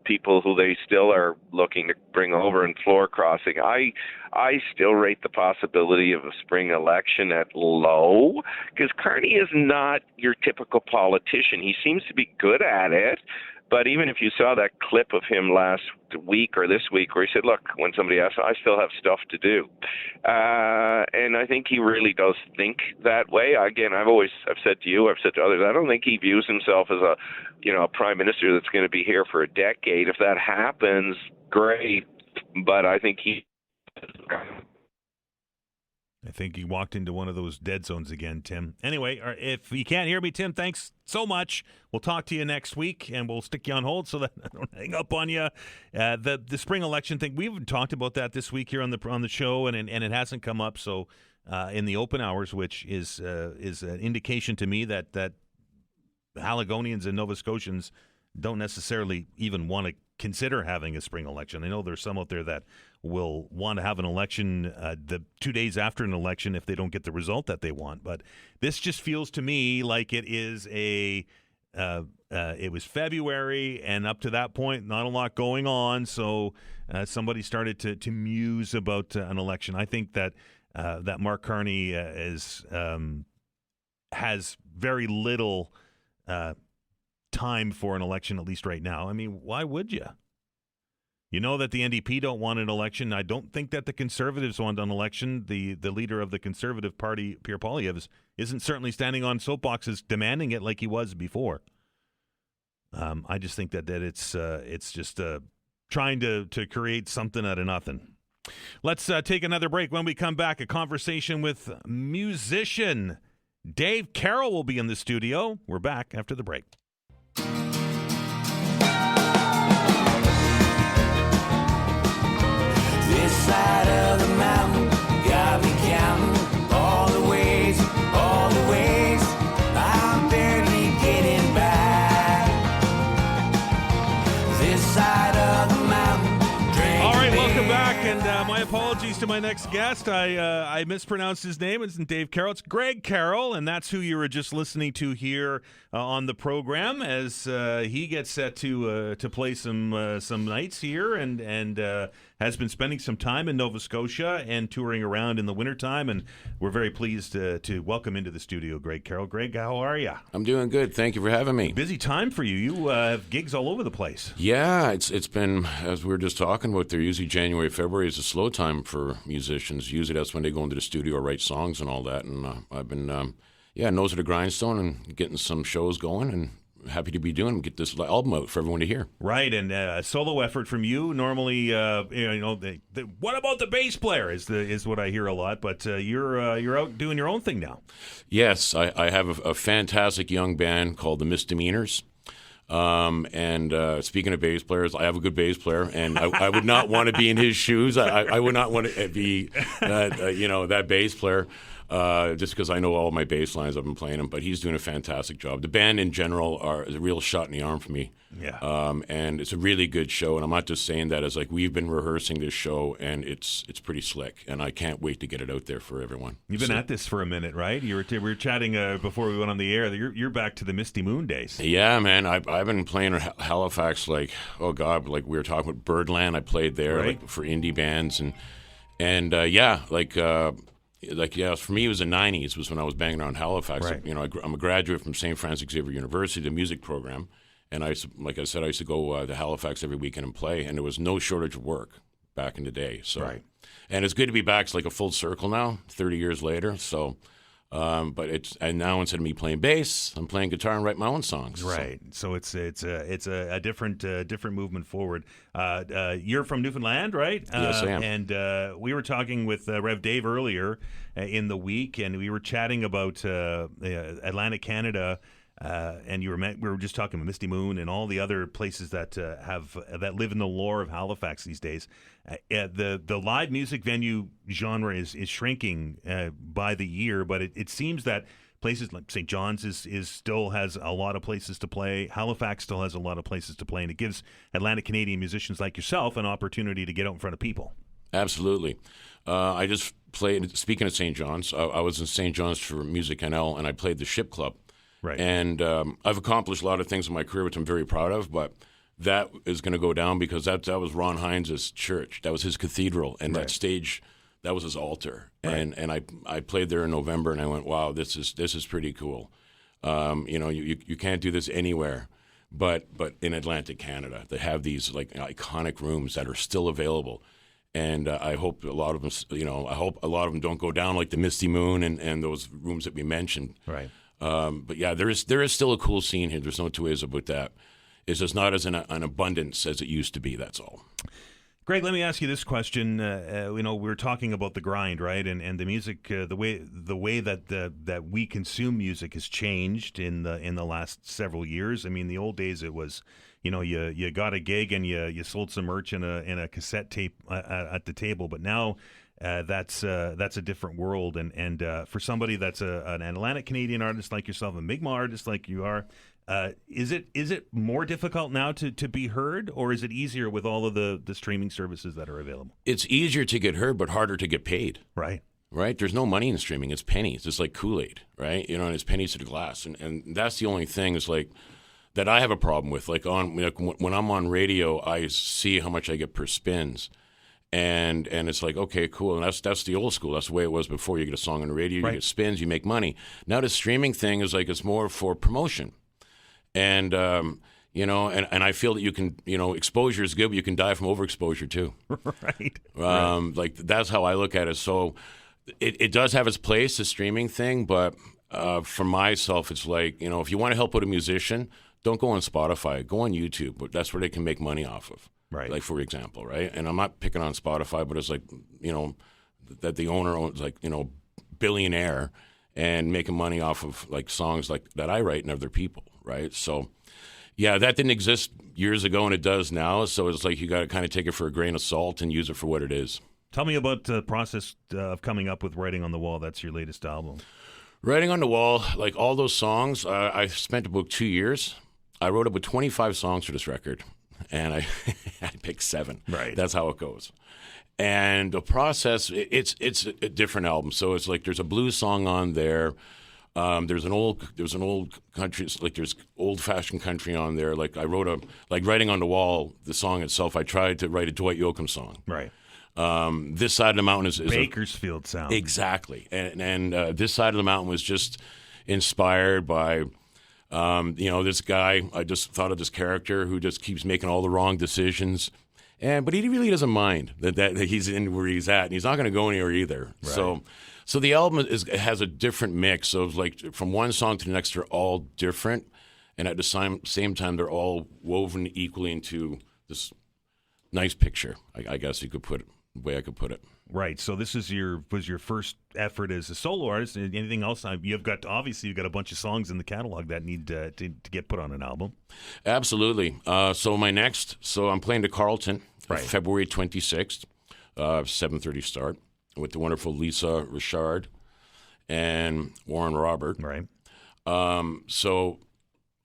people who they still are looking to bring over in floor crossing. I still rate the possibility of a spring election at low, because Carney is not your typical politician. He seems to be good at it. But even if you saw that clip of him last week or this week where he said, look, when somebody asked, I still have stuff to do. And I think he really does think that way. Again, I've said to you, I've said to others, I don't think he views himself as a prime minister that's going to be here for a decade. If that happens, great. But I think he walked into one of those dead zones again, Tim. Anyway, if you can't hear me, Tim, thanks so much. We'll talk to you next week, and we'll stick you on hold so that I don't hang up on you. The spring election thing, we haven't talked about that this week here on the show, and it hasn't come up. So in the open hours, which is an indication to me that Haligonians and Nova Scotians don't necessarily even want to consider having a spring election. I know there's some out there that will want to have an election the 2 days after an election if they don't get the result that they want. But this just feels to me like it is it was February, and up to that point, not a lot going on. So somebody started to muse about an election. I think that Mark Carney has very little time for an election, at least right now. I mean, why would you? You know that the NDP don't want an election. I don't think that the Conservatives want an election. The leader of the Conservative Party, Pierre Poilievre, isn't certainly standing on soapboxes demanding it like he was before. I just think that it's just trying to create something out of nothing. Let's take another break. When we come back, a conversation with musician Dave Caroll will be in the studio. We're back after the break. side of the mountain got me counting all the ways, I'm barely getting by. This side of the mountain. All right, welcome back, and my apologies to my next guest. I mispronounced his name. It's Dave Caroll. It's Greg Caroll, and that's who you were just listening to here on the program as he gets set to play some nights here and has been spending some time in Nova Scotia and touring around in the wintertime, and we're very pleased to welcome into the studio Greg Caroll. Greg, how are you? I'm doing good. Thank you for having me. Busy time for you. You have gigs all over the place. Yeah, it's been, as we were just talking about, they're usually January, February is a slow time for musicians. Usually that's when they go into the studio or write songs and all that, and I've been, nose to the grindstone and getting some shows going, and happy to be get this album out for everyone to hear. Right, and a solo effort from you. Normally, what about the bass player is what I hear a lot, but you're out doing your own thing now. Yes, I have a fantastic young band called the Misdemeanors. And speaking of bass players, I have a good bass player, and I would not want to be in his shoes. I would not want to be that bass player. Just because I know all my bass lines, I've been playing them, but he's doing a fantastic job. The band in general is a real shot in the arm for me. Yeah. And it's a really good show, and I'm not just saying that as like we've been rehearsing this show, and it's pretty slick, and I can't wait to get it out there for everyone. You've been at this for a minute, right? We were chatting before we went on the air. You're back to the Misty Moon days. Yeah, man. I've been playing Halifax like we were talking about Birdland. I played there right. for indie bands, for me, it was the 90s was when I was banging around Halifax. Right. I'm a graduate from St. Francis Xavier University, the music program, and I used to go to Halifax every weekend and play, and there was no shortage of work back in the day. So, right. And it's good to be back. It's like a full circle now, 30 years later. So, and now instead of me playing bass, I'm playing guitar and write my own songs. Right. So it's a different movement forward. You're from Newfoundland, right? Yes, I am. And we were talking with Rev Dave earlier in the week, and we were chatting about Atlantic Canada. And we were just talking about Misty Moon and all the other places that that live in the lore of Halifax these days. The live music venue genre is shrinking by the year, but it seems that places like St. John's is still has a lot of places to play. Halifax still has a lot of places to play, and it gives Atlantic Canadian musicians like yourself an opportunity to get out in front of people. Absolutely. I just played. Speaking of St. John's, I was in St. John's for Music NL, and I played the Ship Club. Right. And I've accomplished a lot of things in my career, which I'm very proud of, but that is going to go down because that was Ron Hines' church. That was his cathedral, and that stage, that was his altar. Right. And I played there in November, and I went, wow, this is pretty cool. You can't do this anywhere, but in Atlantic Canada, they have these like iconic rooms that are still available. And I hope a lot of them, don't go down like the Misty Moon and those rooms that we mentioned. Right. But yeah, there is still a cool scene here. There's no two ways about that. It's just not as an abundance as it used to be. That's all. Greg, let me ask you this question. We're talking about the grind, right? And the music, the way that we consume music has changed in the last several years. I mean, the old days it was, you got a gig and you sold some merch in a cassette tape at the table, but now. That's a different world, and for somebody that's an Atlantic Canadian artist like yourself, a Mi'kmaq artist like you are, is it more difficult now to be heard, or is it easier with all of the streaming services that are available? It's easier to get heard, but harder to get paid. Right. There's no money in streaming. It's pennies. It's like Kool-Aid, right? And it's pennies to the glass, and that's the only thing is like that I have a problem with. Like when I'm on radio, I see how much I get per spins. And it's like, okay, cool. And that's the old school. That's the way it was before. You get a song on the radio, you get spins, you make money. Now the streaming thing is like it's more for promotion. And, and I feel that you can, exposure is good, but you can die from overexposure too. Right. Like that's how I look at it. So it does have its place, the streaming thing. But for myself, it's like, if you want to help out a musician, don't go on Spotify. Go on YouTube. But that's where they can make money off of. Right. Like, for example, right? And I'm not picking on Spotify, but it's like, that the owner owns, like, billionaire and making money off of, like, songs like that I write and other people, right? So, yeah, that didn't exist years ago, and it does now. So it's like you got to kind of take it for a grain of salt and use it for what it is. Tell me about the process of coming up with Writing on the Wall. That's your latest album. Writing on the Wall, like all those songs, I spent about 2 years. I wrote about 25 songs for this record, and I picked 7. Right. That's how it goes. And the process, it's a different album. So it's like there's a blues song on there. There's an old country, like there's old-fashioned country on there. Like I wrote Writing on the Wall, the song itself, I tried to write a Dwight Yoakam song. Right. This Side of the Mountain is Bakersfield sound. Exactly. And This Side of the Mountain was just inspired by, this guy. I just thought of this character who just keeps making all the wrong decisions. But he really doesn't mind that he's in where he's at, and he's not going to go anywhere either. Right. So the album has a different mix. So it's like from one song to the next, they're all different, and at the same time, they're all woven equally into this nice picture. I guess you could put it the way I could put it. Right. So this was your first effort as a solo artist. Anything else? You've got a bunch of songs in the catalog that need to get put on an album. Absolutely. So I'm playing the Carlton, right, February 26th, 7:30 start with the wonderful Lisa Richard and Warren Robert. Right. So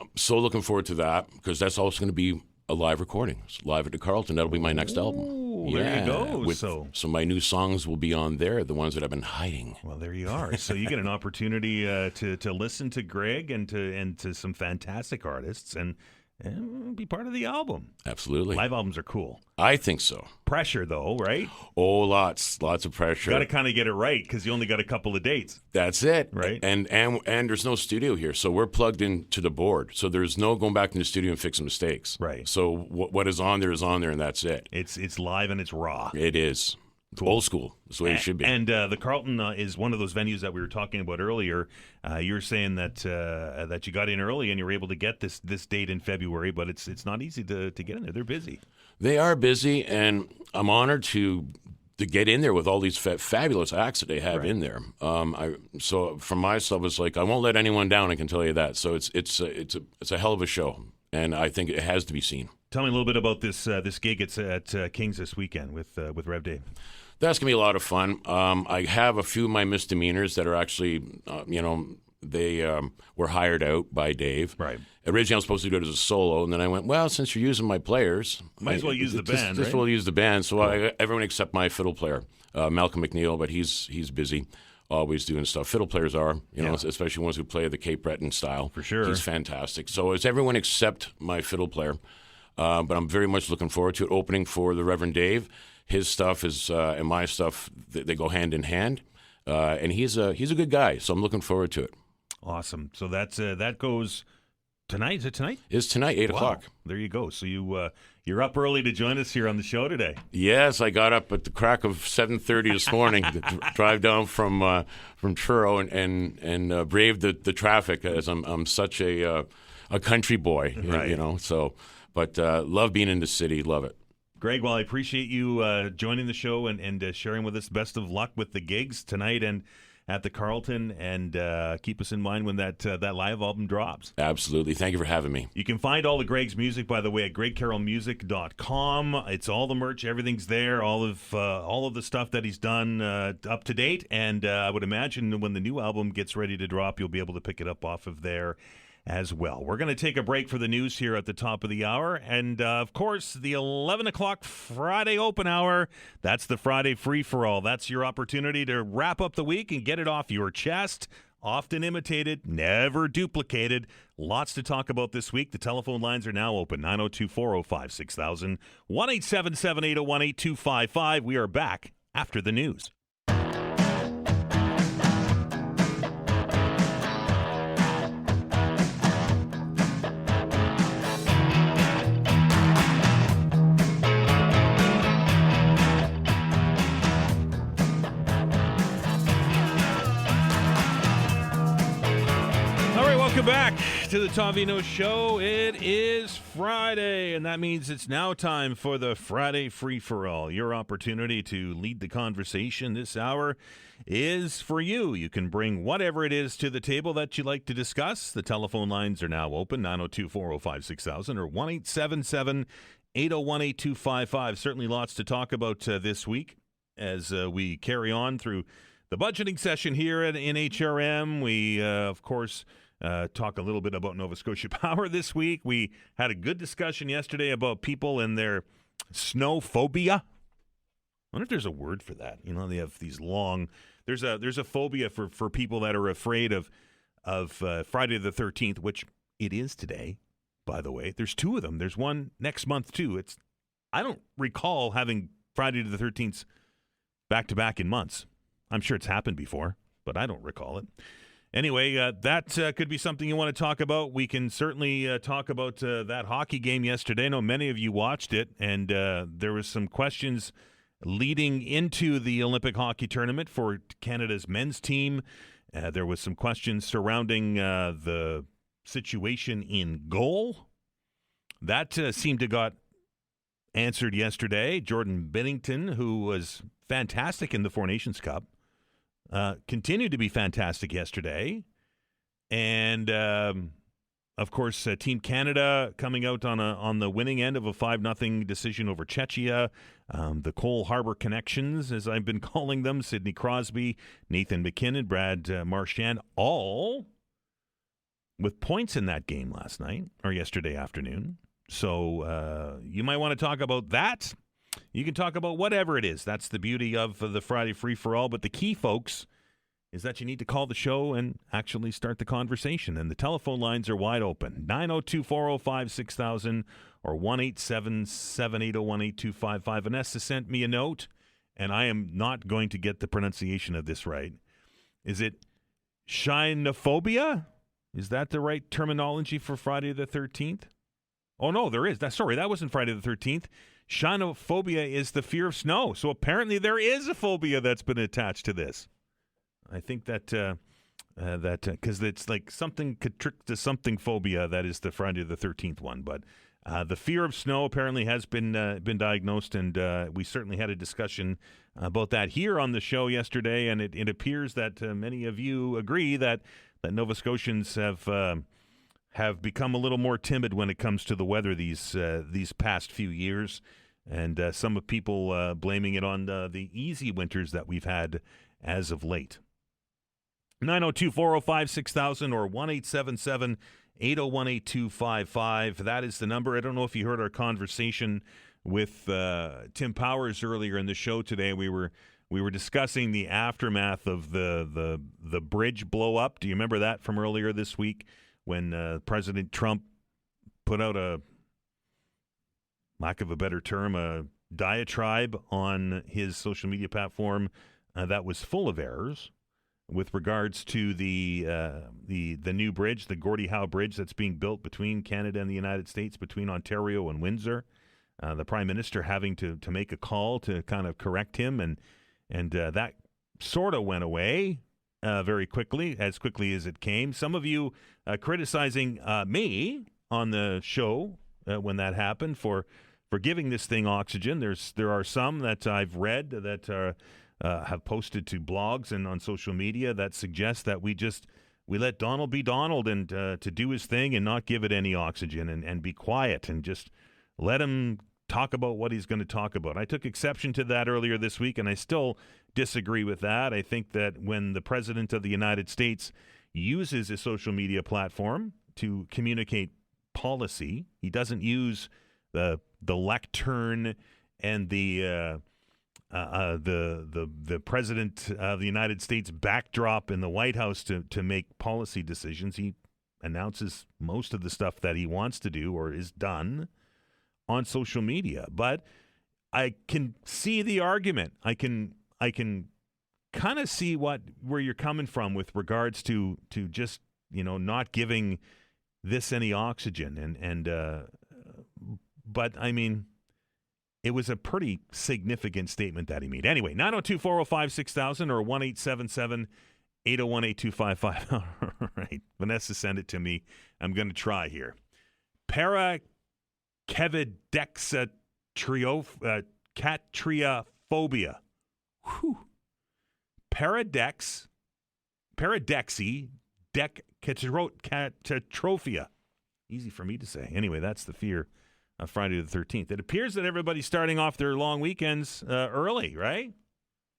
I'm so looking forward to that because that's also going to be a live recording. It's live at the Carlton. That'll be my next album. There you go. So my new songs will be on there, the ones that I've been hiding. Well, there you are. So you get an opportunity to listen to Greg and to some fantastic artists and be part of the album. Absolutely. Live albums are cool. I think so. Pressure, though, right? Oh, lots of pressure. Got to kind of get it right because you only got a couple of dates. That's it. Right. And there's no studio here, so we're plugged into the board. So there's no going back to the studio and fixing mistakes. Right. So what is on there, and that's it. It's live and it's raw. It is. Cool. Old school. That's the way it should be. And the Carlton is one of those venues that we were talking about earlier. You were saying that you got in early and you were able to get this date in February, but it's not easy to get in there. They're busy. They are busy, and I'm honored to get in there with all these fabulous acts that they have in there. So for myself, it's like I won't let anyone down. I can tell you that. So it's a hell of a show, and I think it has to be seen. Tell me a little bit about this gig. It's at King's this weekend with Rev Dave. That's going to be a lot of fun. I have a few of my misdemeanors that are actually, they were hired out by Dave. Right. Originally, I was supposed to do it as a solo, and then I went, well, since you're using my players, might as well use the band, Just well use the band. So cool. Everyone except my fiddle player, Malcolm McNeil, but he's busy, always doing stuff. Fiddle players are, especially ones who play the Cape Breton style. For sure. He's fantastic. So it's everyone except my fiddle player. But I'm very much looking forward to it. Opening for the Reverend Dave. His stuff is and my stuff, they go hand in hand. And he's a good guy, so I'm looking forward to it. Awesome. So that goes tonight. Is it tonight? It's tonight, 8 o'clock. There you go. So you're up early to join us here on the show today. Yes, I got up at the crack of 7:30 this morning to drive down from Truro and brave the traffic as I'm such a country boy, right. So, but love being in the city, love it. Greg, well, I appreciate you joining the show and sharing with us. Best of luck with the gigs tonight and at the Carlton, and keep us in mind when that live album drops. Absolutely. Thank you for having me. You can find all of Greg's music, by the way, at gregcarrollmusic.com. It's all the merch. Everything's there. All of the stuff that he's done up to date. And I would imagine when the new album gets ready to drop, you'll be able to pick it up off of there as well. We're going to take a break for the news here at the top of the hour. And, of course, the 11 o'clock Friday open hour, that's the Friday free-for-all. That's your opportunity to wrap up the week and get it off your chest. Often imitated, never duplicated. Lots to talk about this week. The telephone lines are now open, 902-405-6000, 1-877-801-8255. We are back after the news. Welcome back to the Todd Veinotte Show. It is Friday, and that means it's now time for the Friday Free-for-All. Your opportunity to lead the conversation this hour is for you. You can bring whatever it is to the table that you'd like to discuss. The telephone lines are now open, 902-405-6000 or 1-877-801-8255. Certainly lots to talk about this week. as we carry on through the budgeting session here at NHRM. We, of course, talk a little bit about Nova Scotia Power this week. We had a good discussion yesterday about people and their snow phobia. I wonder if there's a word for that. You know, they have these long. There's a phobia for people that are afraid of Friday the 13th, which it is today. By the way, there's two of them. There's one next month too. I don't recall having Friday the 13th back to back in months. I'm sure it's happened before, but I don't recall it. Anyway, that could be something you want to talk about. We can certainly talk about that hockey game yesterday. I know many of you watched it, and there was some questions leading into the Olympic hockey tournament for Canada's men's team. There was some questions surrounding the situation in goal. That seemed to got answered yesterday. Jordan Binnington, who was fantastic in the Four Nations Cup, continued to be fantastic yesterday. And, of course, Team Canada coming out on the winning end of a 5-0 decision over Czechia. The Cole Harbour Connections, as I've been calling them, Sidney Crosby, Nathan McKinnon, Brad Marchand, all with points in that game last night or yesterday afternoon. So you might want to talk about that. You can talk about whatever it is. That's the beauty of the Friday Free-for-All. But the key, folks, is that you need to call the show and actually start the conversation. And the telephone lines are wide open. 902-405-6000 or 1-877-801-8255. Vanessa sent me a note, and I am not going to get the pronunciation of this right. Is it shinophobia? Is that the right terminology for Friday the 13th? Oh, no, there is. Sorry, that wasn't Friday the 13th. Shinophobia is the fear of snow. So apparently there is a phobia that's been attached to this. I think that because it's like something could trick to something phobia. That is the Friday the 13th one. But the fear of snow apparently has been diagnosed, and we certainly had a discussion about that here on the show yesterday. And it appears that many of you agree that Nova Scotians have become a little more timid when it comes to the weather these past few years, and some of people blaming it on the easy winters that we've had as of late. 902-405-6000 or 1-877-801-8255. That is the number. I don't know if you heard our conversation with Tim Powers earlier in the show today. We were discussing the aftermath of the bridge blow up. Do you remember that from earlier this week when President Trump put out a, lack of a better term, a diatribe on his social media platform that was full of errors with regards to the new bridge, the Gordie Howe Bridge that's being built between Canada and the United States, between Ontario and Windsor. The Prime Minister having to make a call to kind of correct him, and that sort of went away very quickly, as quickly as it came. Some of you criticizing me on the show when that happened for giving this thing oxygen. There are some that I've read that have posted to blogs and on social media that suggest that we let Donald be Donald and to do his thing and not give it any oxygen and be quiet and just let him talk about what he's going to talk about. I took exception to that earlier this week, and I still disagree with that. I think that when the President of the United States uses a social media platform to communicate policy, he doesn't use the lectern and the President of the United States backdrop in the White House to make policy decisions. He announces most of the stuff that he wants to do or is done on social media. But I can see the argument. I can kind of see where you're coming from with regards to just, not giving this any oxygen. But I mean, it was a pretty significant statement that he made. Anyway, 902-405-6000 or 1-877-801-8255. All right. Vanessa sent it to me. I'm going to try here. Catriaphobia. Whew. Paradexy decatrophia. Easy for me to say. Anyway, that's the fear of Friday the 13th. It appears that everybody's starting off their long weekends early, right?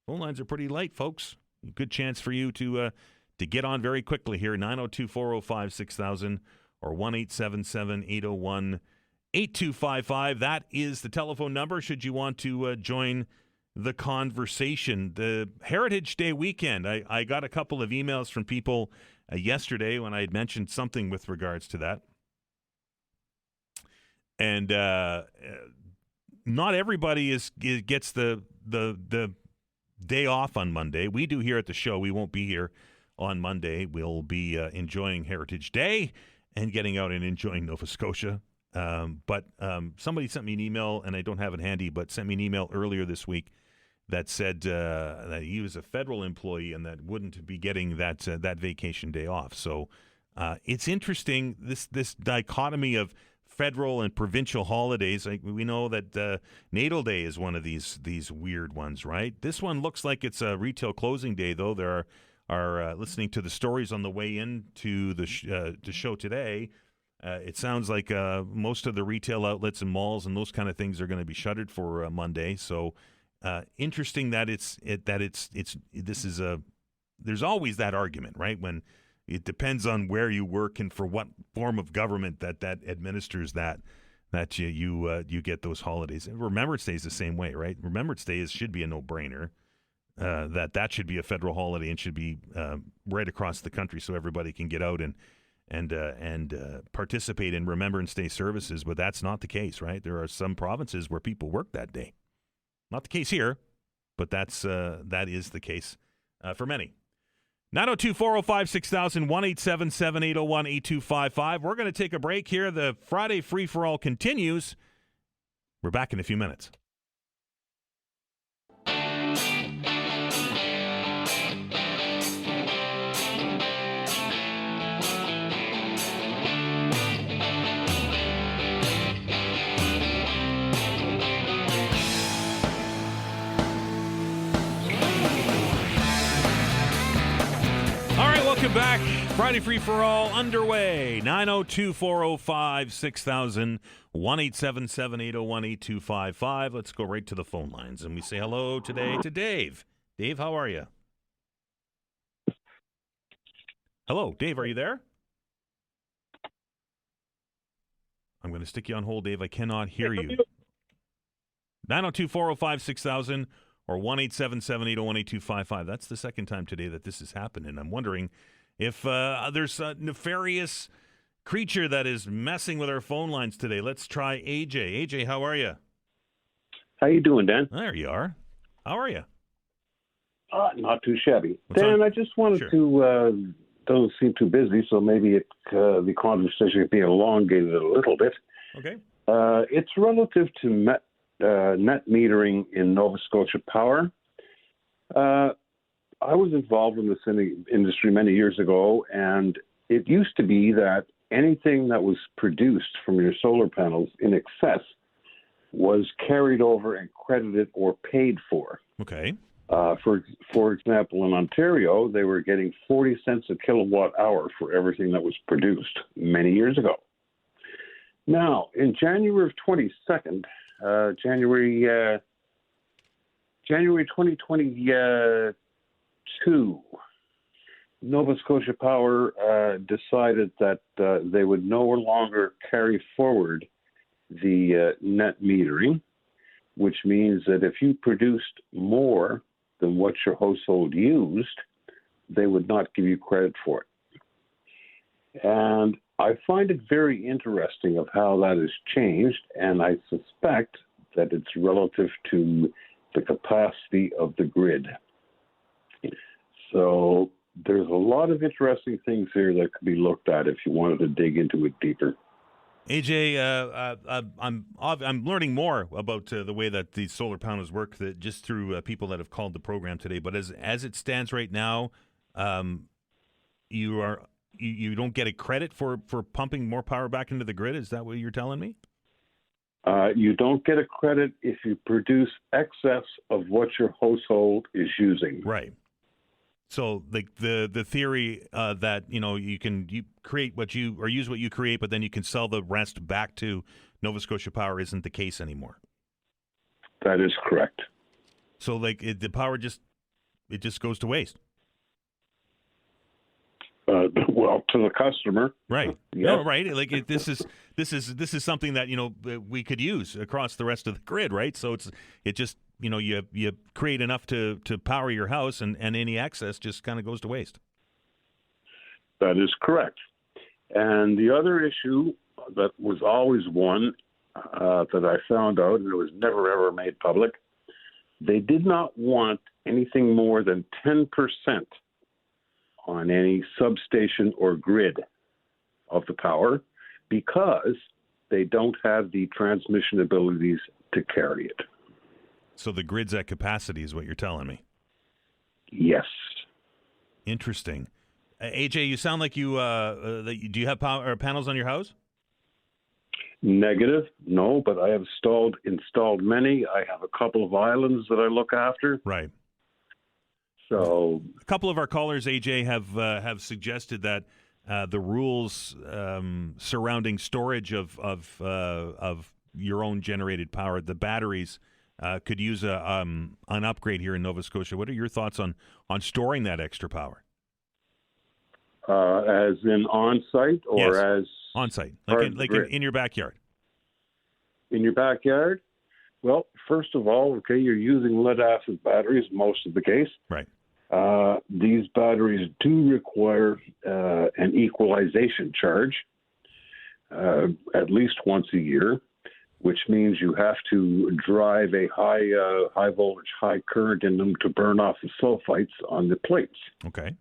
Phone lines are pretty light, folks. Good chance for you to get on very quickly here. 902-405-6000 or 1-877-801-8255. That is the telephone number should you want to join the conversation. The Heritage Day weekend, I got a couple of emails from people yesterday when I had mentioned something with regards to that. And not everybody gets the day off on Monday. We do here at the show. We won't be here on Monday. We'll be enjoying Heritage Day and getting out and enjoying Nova Scotia. But somebody sent me an email, and I don't have it handy, but sent me an email earlier this week that said that he was a federal employee and that wouldn't be getting that vacation day off. So it's interesting, this dichotomy of federal and provincial holidays. We know that Natal Day is one of these weird ones, right? This one looks like it's a retail closing day, though. There are listening to the stories on the way into the show today. It sounds like most of the retail outlets and malls and those kind of things are going to be shuttered for Monday. So interesting that there's always that argument, right? When it depends on where you work and for what form of government that administers that you get those holidays. And Remembrance Day is the same way, right? Remembrance Day should be a no-brainer. That should be a federal holiday and should be right across the country so everybody can get out and participate in Remembrance Day services. But that's not the case, right? There are some provinces where people work that day. Not the case here, but that is the case for many. 902-405-6000, 1-877-801-8255. We're going to take a break here. The Friday free-for-all continues. We're back in a few minutes. Welcome back. Friday Free for All underway. 902-405-6000, 1-877-801-8255. Let's go right to the phone lines. And we say hello today to Dave. Dave, how are you? Hello, Dave, are you there? I'm going to stick you on hold, Dave. I cannot hear you. 902-405-6000. Or 1-877-801-8255. That's the second time today that this has happened, and I'm wondering if there's a nefarious creature that is messing with our phone lines today. Let's try AJ. AJ, how are you? How you doing, Dan? There you are. How are you? Not too shabby. What's Dan, on? I just wanted to, don't seem too busy, so maybe the conversation could be elongated a little bit. Okay. It's relative to net metering in Nova Scotia Power. I was involved in this industry many years ago, and it used to be that anything that was produced from your solar panels in excess was carried over and credited or paid for. Okay. For example, in Ontario, they were getting 40 cents a kilowatt hour for everything that was produced many years ago. Now, in January of 22nd, January 2022, Nova Scotia Power decided that they would no longer carry forward the net metering, which means that if you produced more than what your household used, they would not give you credit for it. And I find it very interesting of how that has changed, and I suspect that it's relative to the capacity of the grid. So there's a lot of interesting things here that could be looked at if you wanted to dig into it deeper. AJ, I'm learning more about the way that these solar panels work just through people that have called the program today. But as it stands right now, you don't get a credit for pumping more power back into the grid? Is that what you're telling me? You don't get a credit if you produce excess of what your household is using. Right. So the theory that you create what you or use what you create, but then you can sell the rest back to Nova Scotia Power isn't the case anymore. That is correct. So the power just it just goes to waste. Well, to the customer, Right. Yes. No, right. Like this is something that we could use across the rest of the grid, right? So it just you create enough to power your house, and any excess just kind of goes to waste. That is correct. And the other issue that was always one that I found out, and it was never ever made public, they did not want anything more than 10% on any substation or grid of the power because they don't have the transmission abilities to carry it. So the grid's at capacity is what you're telling me. Yes. Interesting. AJ, you sound like do you have power or panels on your house? Negative, no, but I have installed many. I have a couple of islands that I look after. Right. So a couple of our callers, AJ, have suggested that the rules surrounding storage of your own generated power, the batteries, could use an upgrade here in Nova Scotia. What are your thoughts on storing that extra power? As in on-site or yes. as on-site, in your backyard? In your backyard? Well, first of all, okay, you're using lead-acid batteries most of the case. Right. These batteries do require an equalization charge at least once a year, which means you have to drive a high voltage, high current in them to burn off the sulfites on the plates. Okay.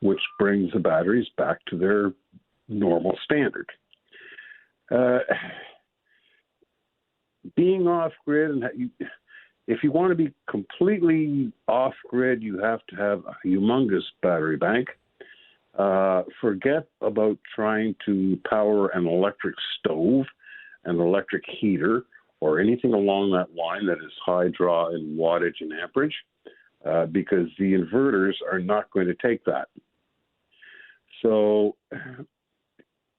Which brings the batteries back to their normal standard. Being off-grid, and if you want to be completely off-grid, you have to have a humongous battery bank. Forget about trying to power an electric stove, an electric heater, or anything along that line that is high draw in wattage and amperage, because the inverters are not going to take that. So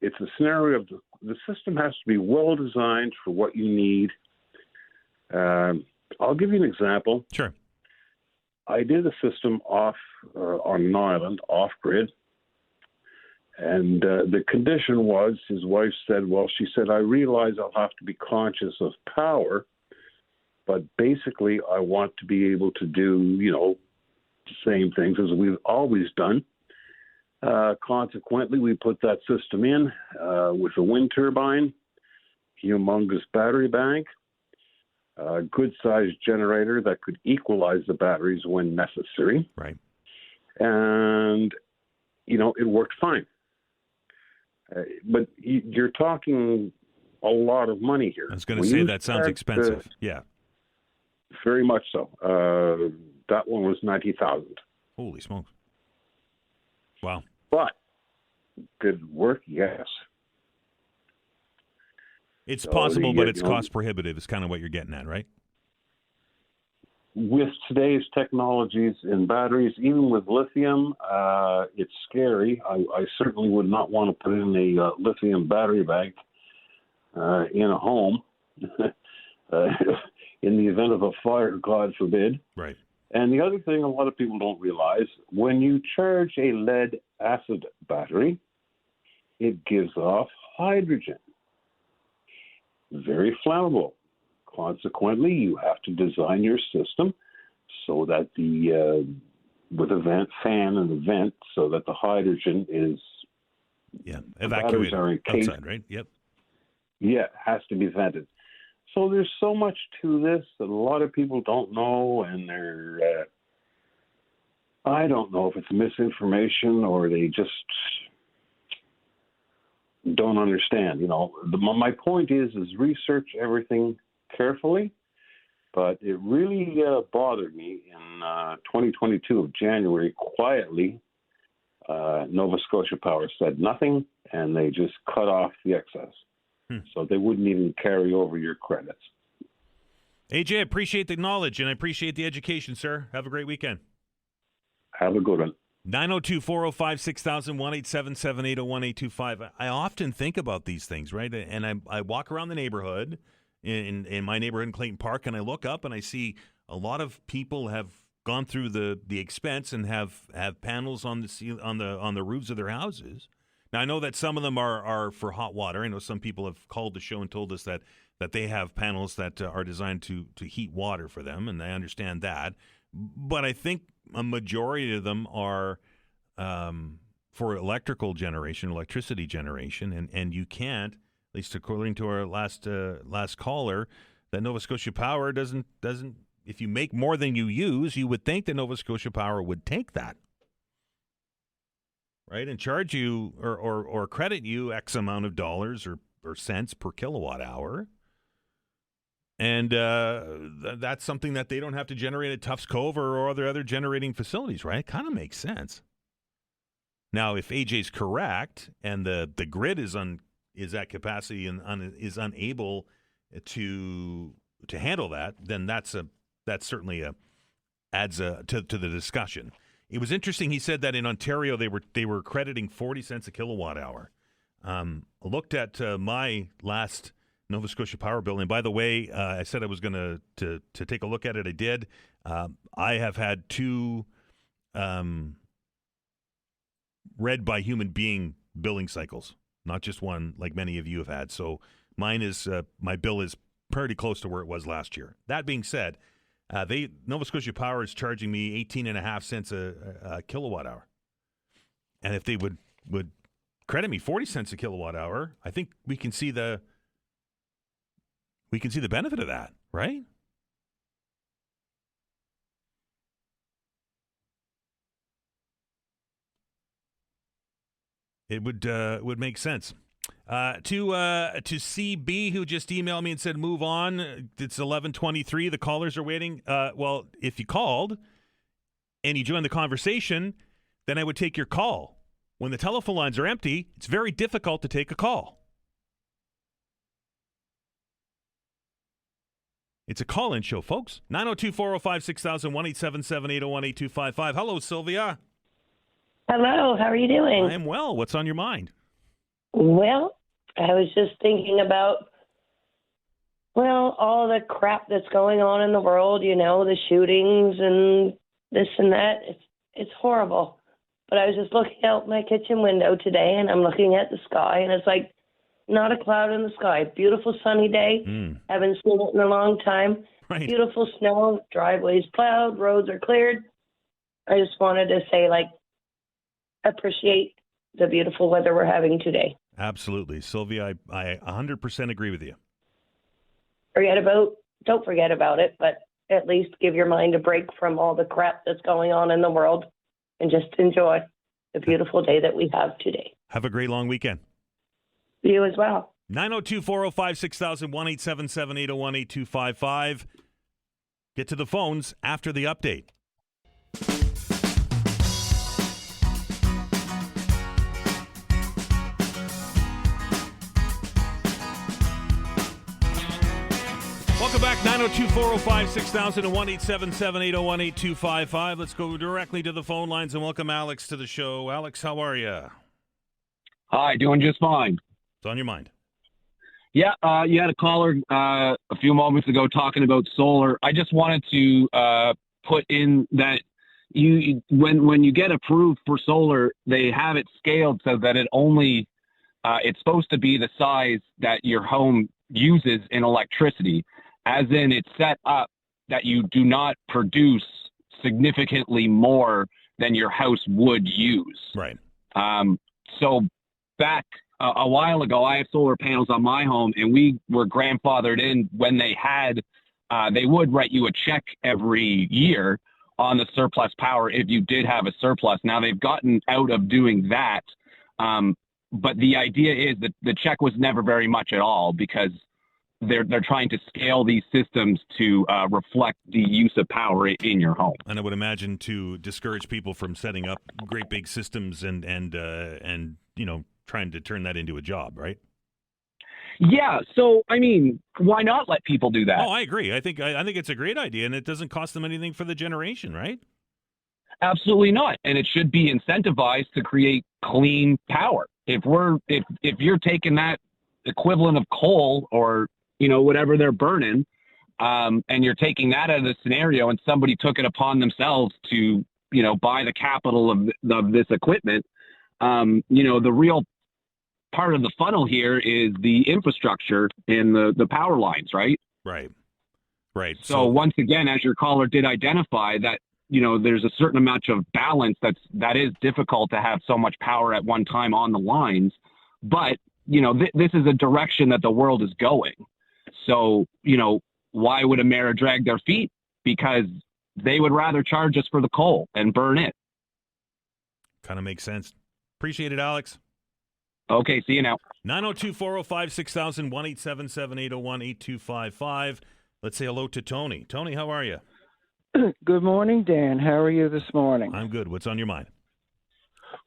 it's a scenario of the system has to be well designed for what you need. I'll give you an example. Sure. I did a system on an island, off-grid, and the condition was, his wife said, she said, I realize I'll have to be conscious of power, but basically I want to be able to do, the same things as we've always done. Consequently, we put that system in with a wind turbine, humongous battery bank, a good-sized generator that could equalize the batteries when necessary. Right. And, it worked fine. But you're talking a lot of money here. I was going to say that sounds expensive. Yeah. Very much so. That one was $90,000. Holy smokes. Wow. But good work, yes. It's possible, but it's cost prohibitive is kind of what you're getting at, right? With today's technologies in batteries, even with lithium, it's scary. I certainly would not want to put in a lithium battery bank in a home in the event of a fire, God forbid. Right. And the other thing a lot of people don't realize, when you charge a lead-acid battery, it gives off hydrogen. Very flammable. Consequently, you have to design your system so that with a fan and a vent, so that the hydrogen is evacuated outside, right? Yep. Yeah, it has to be vented. So there's so much to this that a lot of people don't know, and I don't know if it's misinformation or they just don't understand. My point is research everything carefully, but it really bothered me in 2022 of January. Quietly, Nova Scotia Power said nothing, and they just cut off the excess. So they wouldn't even carry over your credits. AJ, I appreciate the knowledge and I appreciate the education, sir. Have a great weekend. Have a good one. 902-405-6000, 1-877-801-825. I often think about these things, right? And I walk around the neighborhood, in my neighborhood in Clayton Park, and I look up and I see a lot of people have gone through the expense and have panels on the roofs of their houses. Now, I know that some of them are for hot water. I know some people have called the show and told us that they have panels that are designed to heat water for them, and I understand that. But I think a majority of them are for electricity generation, and you can't, at least according to our last caller, that Nova Scotia Power doesn't. If you make more than you use, you would think that Nova Scotia Power would take that, right, and charge you or credit you X amount of dollars or cents per kilowatt hour. And that's something that they don't have to generate at Tufts Cove or other generating facilities, right? It kind of makes sense. Now, if AJ's correct and the grid is at capacity and is unable to handle that, then that's certainly adds to the discussion. It was interesting. He said that in Ontario they were crediting 40 cents a kilowatt hour. I looked at my last Nova Scotia Power bill, and by the way, I said I was going to take a look at it. I did. I have had two read by human being billing cycles, not just one like many of you have had. So mine is my bill is pretty close to where it was last year. That being said, Nova Scotia Power is charging me 18.5 cents a kilowatt hour, and if they would credit me 40 cents a kilowatt hour, I think we can see the benefit of that, right? It would make sense. To CB, who just emailed me and said, move on. It's 11:23. The callers are waiting. Well, if you called and you joined the conversation, then I would take your call. When the telephone lines are empty, it's very difficult to take a call. It's a call-in show, folks. 902-405-6000, 1-877-801-8255. Hello, Sylvia. Hello, how are you doing? I am well. What's on your mind? Well, I was just thinking about, all the crap that's going on in the world, the shootings and this and that. It's horrible. But I was just looking out my kitchen window today, and I'm looking at the sky, and it's like not a cloud in the sky. Beautiful sunny day. Haven't seen it in a long time. Right. Beautiful snow, driveways plowed, roads are cleared. I just wanted to say, appreciate the beautiful weather we're having today. Absolutely. Sylvia, I 100% agree with you. Don't forget about it, but at least give your mind a break from all the crap that's going on in the world and just enjoy the beautiful day that we have today. Have a great long weekend. You as well. 902-405-6000, 1-877-801-8255. Get to the phones after the update. Welcome back, 902-405-6000 and 1-877-801-8255. Let's go directly to the phone lines and welcome Alex to the show. Alex, how are you? Hi, doing just fine. What's on your mind? Yeah, you had a caller a few moments ago talking about solar. I just wanted to put in that when you get approved for solar, they have it scaled so that it's supposed to be the size that your home uses in electricity, as in it's set up that you do not produce significantly more than your house would use. Right. So back a while ago, I have solar panels on my home, and we were grandfathered in when they would write you a check every year on the surplus power if you did have a surplus. Now they've gotten out of doing that. But the idea is that the check was never very much at all because they're trying to scale these systems to reflect the use of power in your home. And I would imagine to discourage people from setting up great big systems and trying to turn that into a job, right? Yeah. So, why not let people do that? Oh, I agree. I think it's a great idea, and it doesn't cost them anything for the generation, right? Absolutely not. And it should be incentivized to create clean power. If you're taking that equivalent of coal or, whatever they're burning, and you're taking that out of the scenario, and somebody took it upon themselves to, buy the capital of this equipment, the real part of the funnel here is the infrastructure and the power lines, right? Right. So once again, as your caller did identify, that there's a certain amount of balance that is difficult to have so much power at one time on the lines. But this is a direction that the world is going. So why would Emera drag their feet? Because they would rather charge us for the coal and burn it. Kind of makes sense. Appreciate it, Alex. Okay, see you now. 902-405-6000, 1-877-801-8255. Let's say hello to Tony. Tony, how are you? Good morning, Dan. How are you this morning? I'm good. What's on your mind?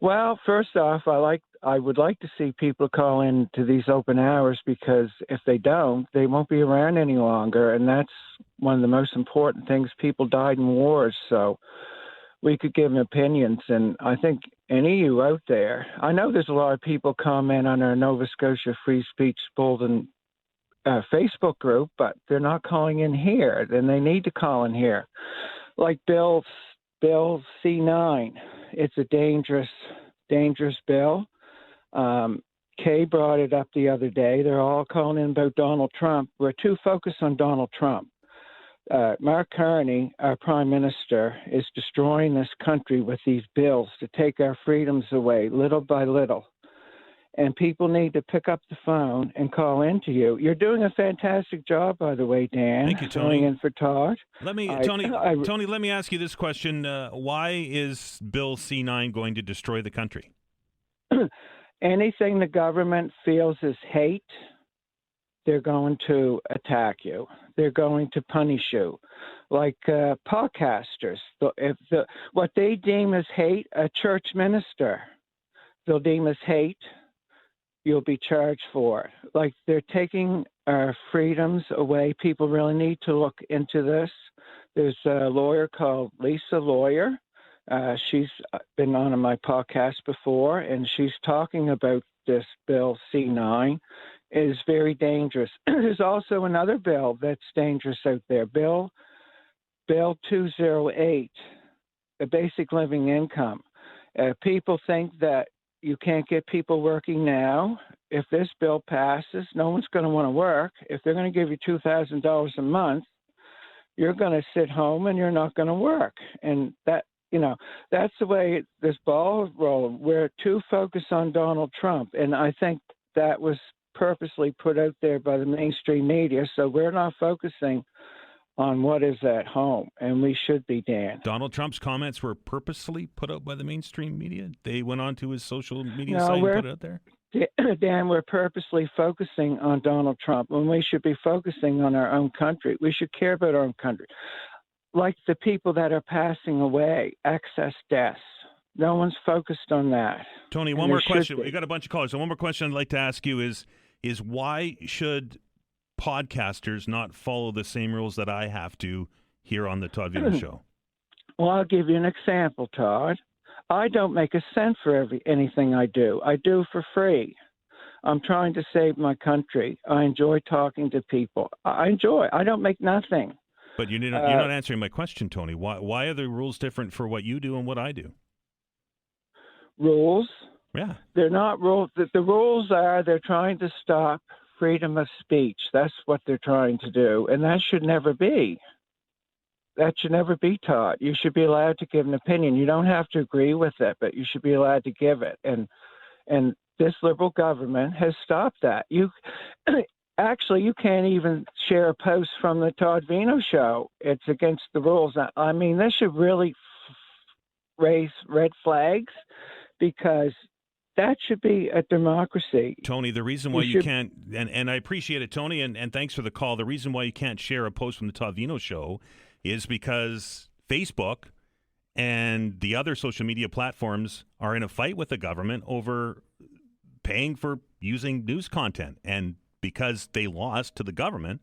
Well, first off, I would like to see people call in to these open hours, because if they don't, they won't be around any longer, and that's one of the most important things. People died in wars, so we could give them opinions, and I think any of you out there, I know there's a lot of people comment on our Nova Scotia Free Speech Bulletin Facebook group, but they're not calling in here. Then they need to call in here. Like Bill C9, it's a dangerous bill. Kay brought it up the other day. They're all calling in about Donald Trump. We're too focused on Donald Trump. Mark Carney, our prime minister, is destroying this country with these bills to take our freedoms away little by little. And people need to pick up the phone and call into you. You're doing a fantastic job, by the way, Dan. Thank you, Tony. Filling in for Todd. Tony, let me ask you this question. Why is Bill C9 going to destroy the country? Anything the government feels is hate, they're going to attack you. They're going to punish you. Like podcasters, what they deem as hate, a church minister, they'll deem as hate. You'll be charged for it. Like, they're taking our freedoms away. People really need to look into this. There's a lawyer called Lisa Lawyer. She's been on my podcast before, and she's talking about this Bill C9. It is very dangerous. There's also another bill that's dangerous out there, Bill 208, the basic living income. People think that you can't get people working now. If this bill passes, no one's going to want to work. If they're going to give you $2,000 a month, you're going to sit home and you're not going to work. And that's the way this ball rolling. We're too focused on Donald Trump, and I think that was purposely put out there by the mainstream media. So we're not focusing on what is at home, and we should be, Dan. Donald Trump's comments were purposely put out by the mainstream media? They went onto his social media site and put it out there? Dan, we're purposely focusing on Donald Trump when we should be focusing on our own country. We should care about our own country. Like the people that are passing away, excess deaths. No one's focused on that. Tony, one more question. We got a bunch of callers. So one more question I'd like to ask you is why should podcasters not follow the same rules that I have to here on the Todd Veinotte Show? Well, I'll give you an example, Todd. I don't make a cent for anything I do. I do for free. I'm trying to save my country. I enjoy talking to people. I don't make nothing. But you're not answering my question, Tony. Why are the rules different for what you do and what I do? Rules? Yeah. They're not rules. The rules are they're trying to stop freedom of speech. That's what they're trying to do, and that should never be. That should never be taught. You should be allowed to give an opinion. You don't have to agree with it, but you should be allowed to give it. And this Liberal government has stopped that. Actually, you can't even share a post from the Todd Veinotte Show. It's against the rules. I mean, this should really raise red flags, because that should be a democracy. Tony, the reason why you can't, and I appreciate it, Tony, and thanks for the call. The reason why you can't share a post from the Todd Veinotte Show is because Facebook and the other social media platforms are in a fight with the government over paying for using news content. And because they lost to the government,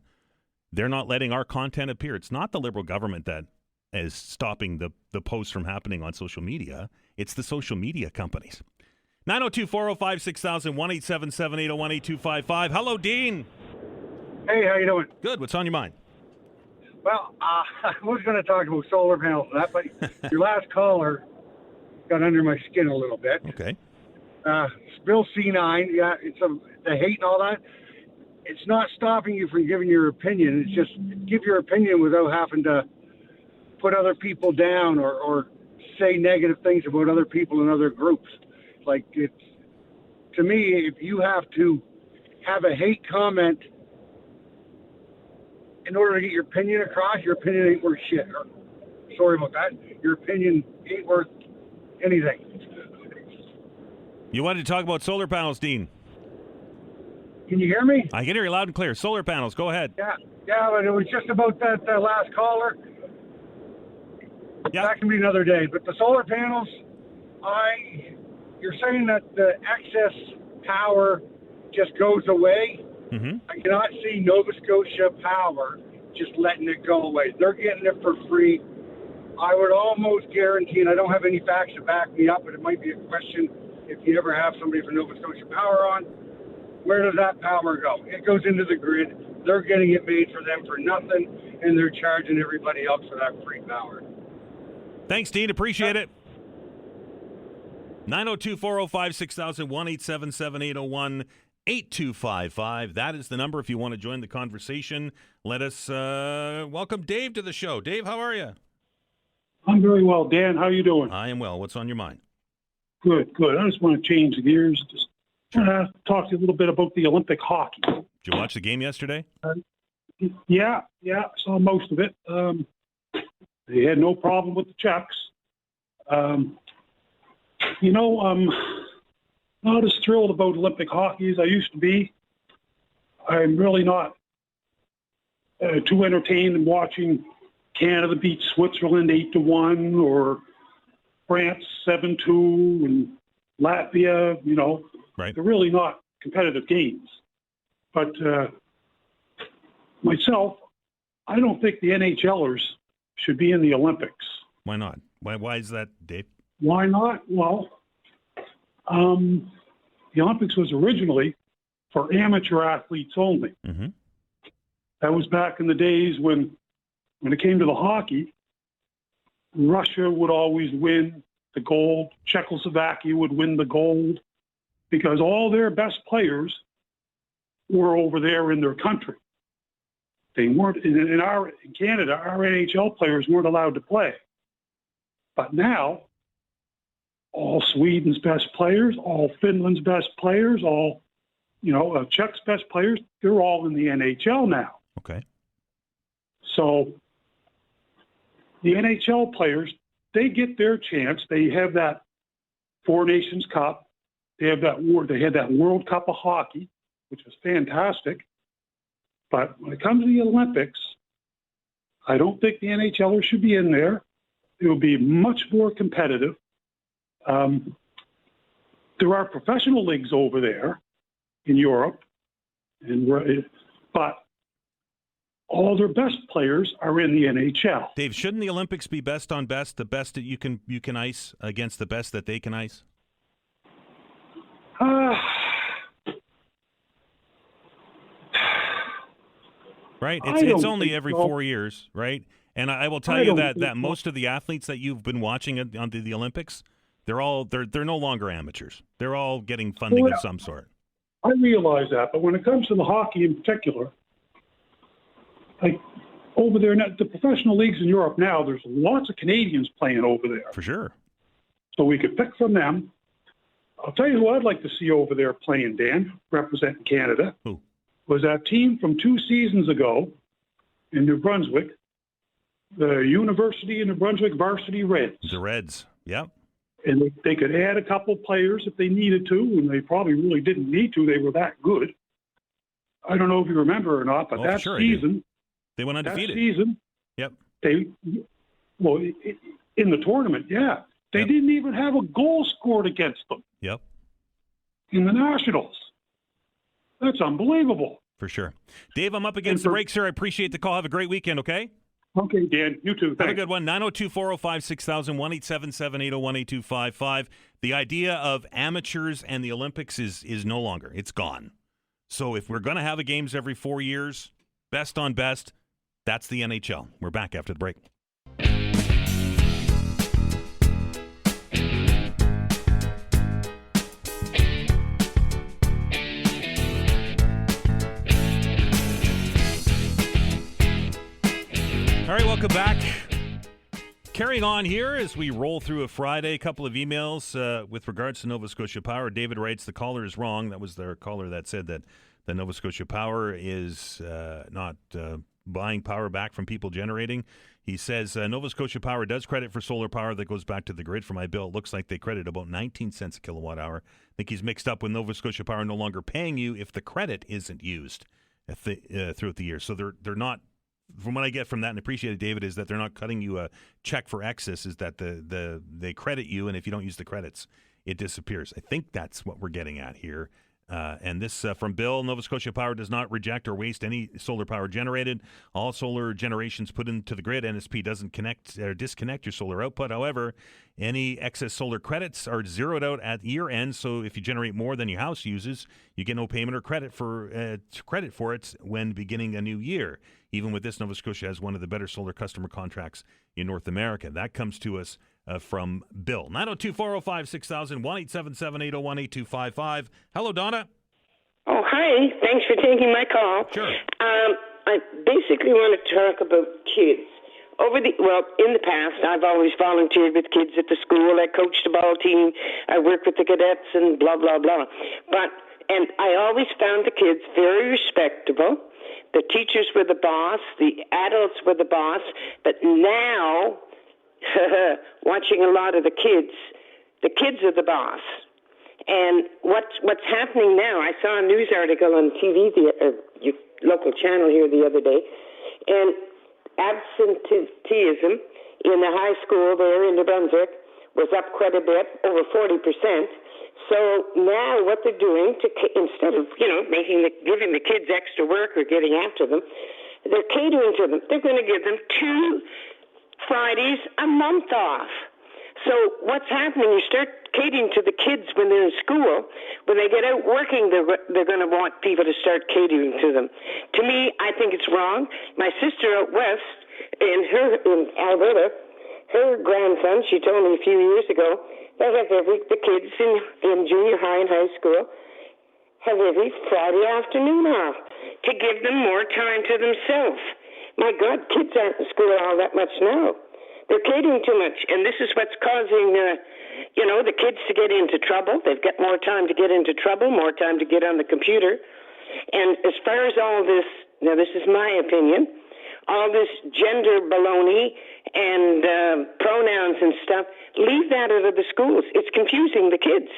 they're not letting our content appear. It's not the Liberal government that is stopping the posts from happening on social media. It's the social media companies. 902-405-6000, 1-877-801-8255. Hello, Dean. Hey, how you doing? Good. What's on your mind? Well, I was going to talk about solar panels and that, but your last caller got under my skin a little bit. Okay. Bill C9, yeah, the hate and all that. It's not stopping you from giving your opinion. It's just give your opinion without having to put other people down or say negative things about other people in other groups. Like, it's, to me, if you have to have a hate comment in order to get your opinion across, your opinion ain't worth shit. Sorry about that. Your opinion ain't worth anything. You wanted to talk about solar panels, Dean? Can you hear me? I can hear you loud and clear. Solar panels, go ahead. Yeah, but it was just about that last caller. Yeah. That can be another day. But the solar panels, you're saying that the excess power just goes away. Mm-hmm. I cannot see Nova Scotia Power just letting it go away. They're getting it for free. I would almost guarantee, and I don't have any facts to back me up, but it might be a question if you ever have somebody from Nova Scotia Power on, where does that power go? It goes into the grid. They're getting it made for them for nothing, and they're charging everybody else for that free power. Thanks, Dean. Appreciate it. 902-405-6000, 1-877-801-8255. That is the number if you want to join the conversation. Let us welcome Dave to the show. Dave, how are you? I'm very well. Dan, how you doing? I am well. What's on your mind? Good. I just want to change gears. Just talk to you a little bit about the Olympic hockey. Did you watch the game yesterday? Yeah, saw most of it. They had no problem with the Czechs. I'm not as thrilled about Olympic hockey as I used to be. I'm really not too entertained in watching Canada beat Switzerland 8-1 or France 7-2 and Latvia. Right. They're really not competitive games. But myself, I don't think the NHLers should be in the Olympics. Why not? Why is that, Dave? Why not? Well, the Olympics was originally for amateur athletes only. Mm-hmm. That was back in the days when it came to the hockey, Russia would always win the gold. Czechoslovakia would win the gold because all their best players were over there in their country. They weren't in Canada. Our NHL players weren't allowed to play. But now, all Sweden's best players, all Finland's best players, all Czech's best players, they're all in the NHL now. Okay. So the NHL players, they get their chance. They have that Four Nations Cup. They had that World Cup of hockey, which was fantastic. But when it comes to the Olympics, I don't think the NHLers should be in there. It will be much more competitive. There are professional leagues over there in Europe, but all their best players are in the NHL. Dave, shouldn't the Olympics be best on best, the best that you can ice against the best that they can ice? Right? It's only every 4 years, right? And I will tell you that most of the athletes that you've been watching on the Olympics, they're no longer amateurs. They're all getting funding of some sort. I realize that, but when it comes to the hockey in particular, like over there, the professional leagues in Europe now, there's lots of Canadians playing over there. For sure. So we could pick from them. I'll tell you who I'd like to see over there playing, Dan, representing Canada. Who? Was that team from 2 seasons ago in New Brunswick, the University of New Brunswick Varsity Reds. The Reds, yep. And they could add a couple players if they needed to, and they probably really didn't need to. They were that good. I don't know if you remember or not, but that season, they went undefeated. That season, yep. In the tournament, yeah. They didn't even have a goal scored against them. Yep. In the Nationals. That's unbelievable. For sure. Dave, I'm up against the break, sir. I appreciate the call. Have a great weekend, okay? Okay, Dan. You too. Thanks. Have a good one. 902-405-6000, 1-877-801-8255. The idea of amateurs and the Olympics is no longer. It's gone. So if we're going to have games every 4 years, best on best, That's the NHL. We're back after the break. All right, welcome back. Carrying on here as we roll through a Friday, a couple of emails with regards to Nova Scotia Power. David writes, the caller is wrong. That was their caller that said that the Nova Scotia Power is not buying power back from people generating. He says, Nova Scotia Power does credit for solar power that goes back to the grid. For my bill, it looks like they credit about 19 cents a kilowatt hour. I think he's mixed up with Nova Scotia Power no longer paying you if the credit isn't used throughout the year. So they're not. From what I get from that, and appreciate it, David, is that they're not cutting you a check for excess, is that they credit you, and if you don't use the credits, it disappears. I think that's what we're getting at here. And this from Bill, Nova Scotia Power does not reject or waste any solar power generated. All solar generations put into the grid. NSP doesn't connect or disconnect your solar output. However, any excess solar credits are zeroed out at year end. So if you generate more than your house uses, you get no payment or credit for it when beginning a new year. Even with this, Nova Scotia has one of the better solar customer contracts in North America. That comes to us from Bill. 902-405-6000, 1-877-801-8255. Hello, Donna. Oh, hi. Thanks for taking my call. Sure. I basically want to talk about kids. In the past, I've always volunteered with kids at the school. I coached the ball team. I worked with the cadets and blah, blah, blah. And I always found the kids very respectable. The teachers were the boss. The adults were the boss. But now, watching a lot of the kids are the boss. And what's happening now, I saw a news article on TV, your local channel here the other day, and absenteeism in the high school there in New Brunswick was up quite a bit, over 40%. So now what they're doing, instead of, giving the kids extra work or getting after them, they're catering to them. They're going to give them 2 Fridays a month off. So what's happening, you start catering to the kids when they're in school. When they get out working, they're going to want people to start catering to them. To me, I think it's wrong. My sister out west, in Alberta, her grandson, she told me a few years ago, they have the kids in junior high and high school have every Friday afternoon off to give them more time to themselves. My God, kids aren't in school all that much now. They're catering too much, and this is what's causing, the kids to get into trouble. They've got more time to get into trouble, more time to get on the computer. And as far as all this, now this is my opinion, all this gender baloney and pronouns and stuff, leave that out of the schools. It's confusing the kids.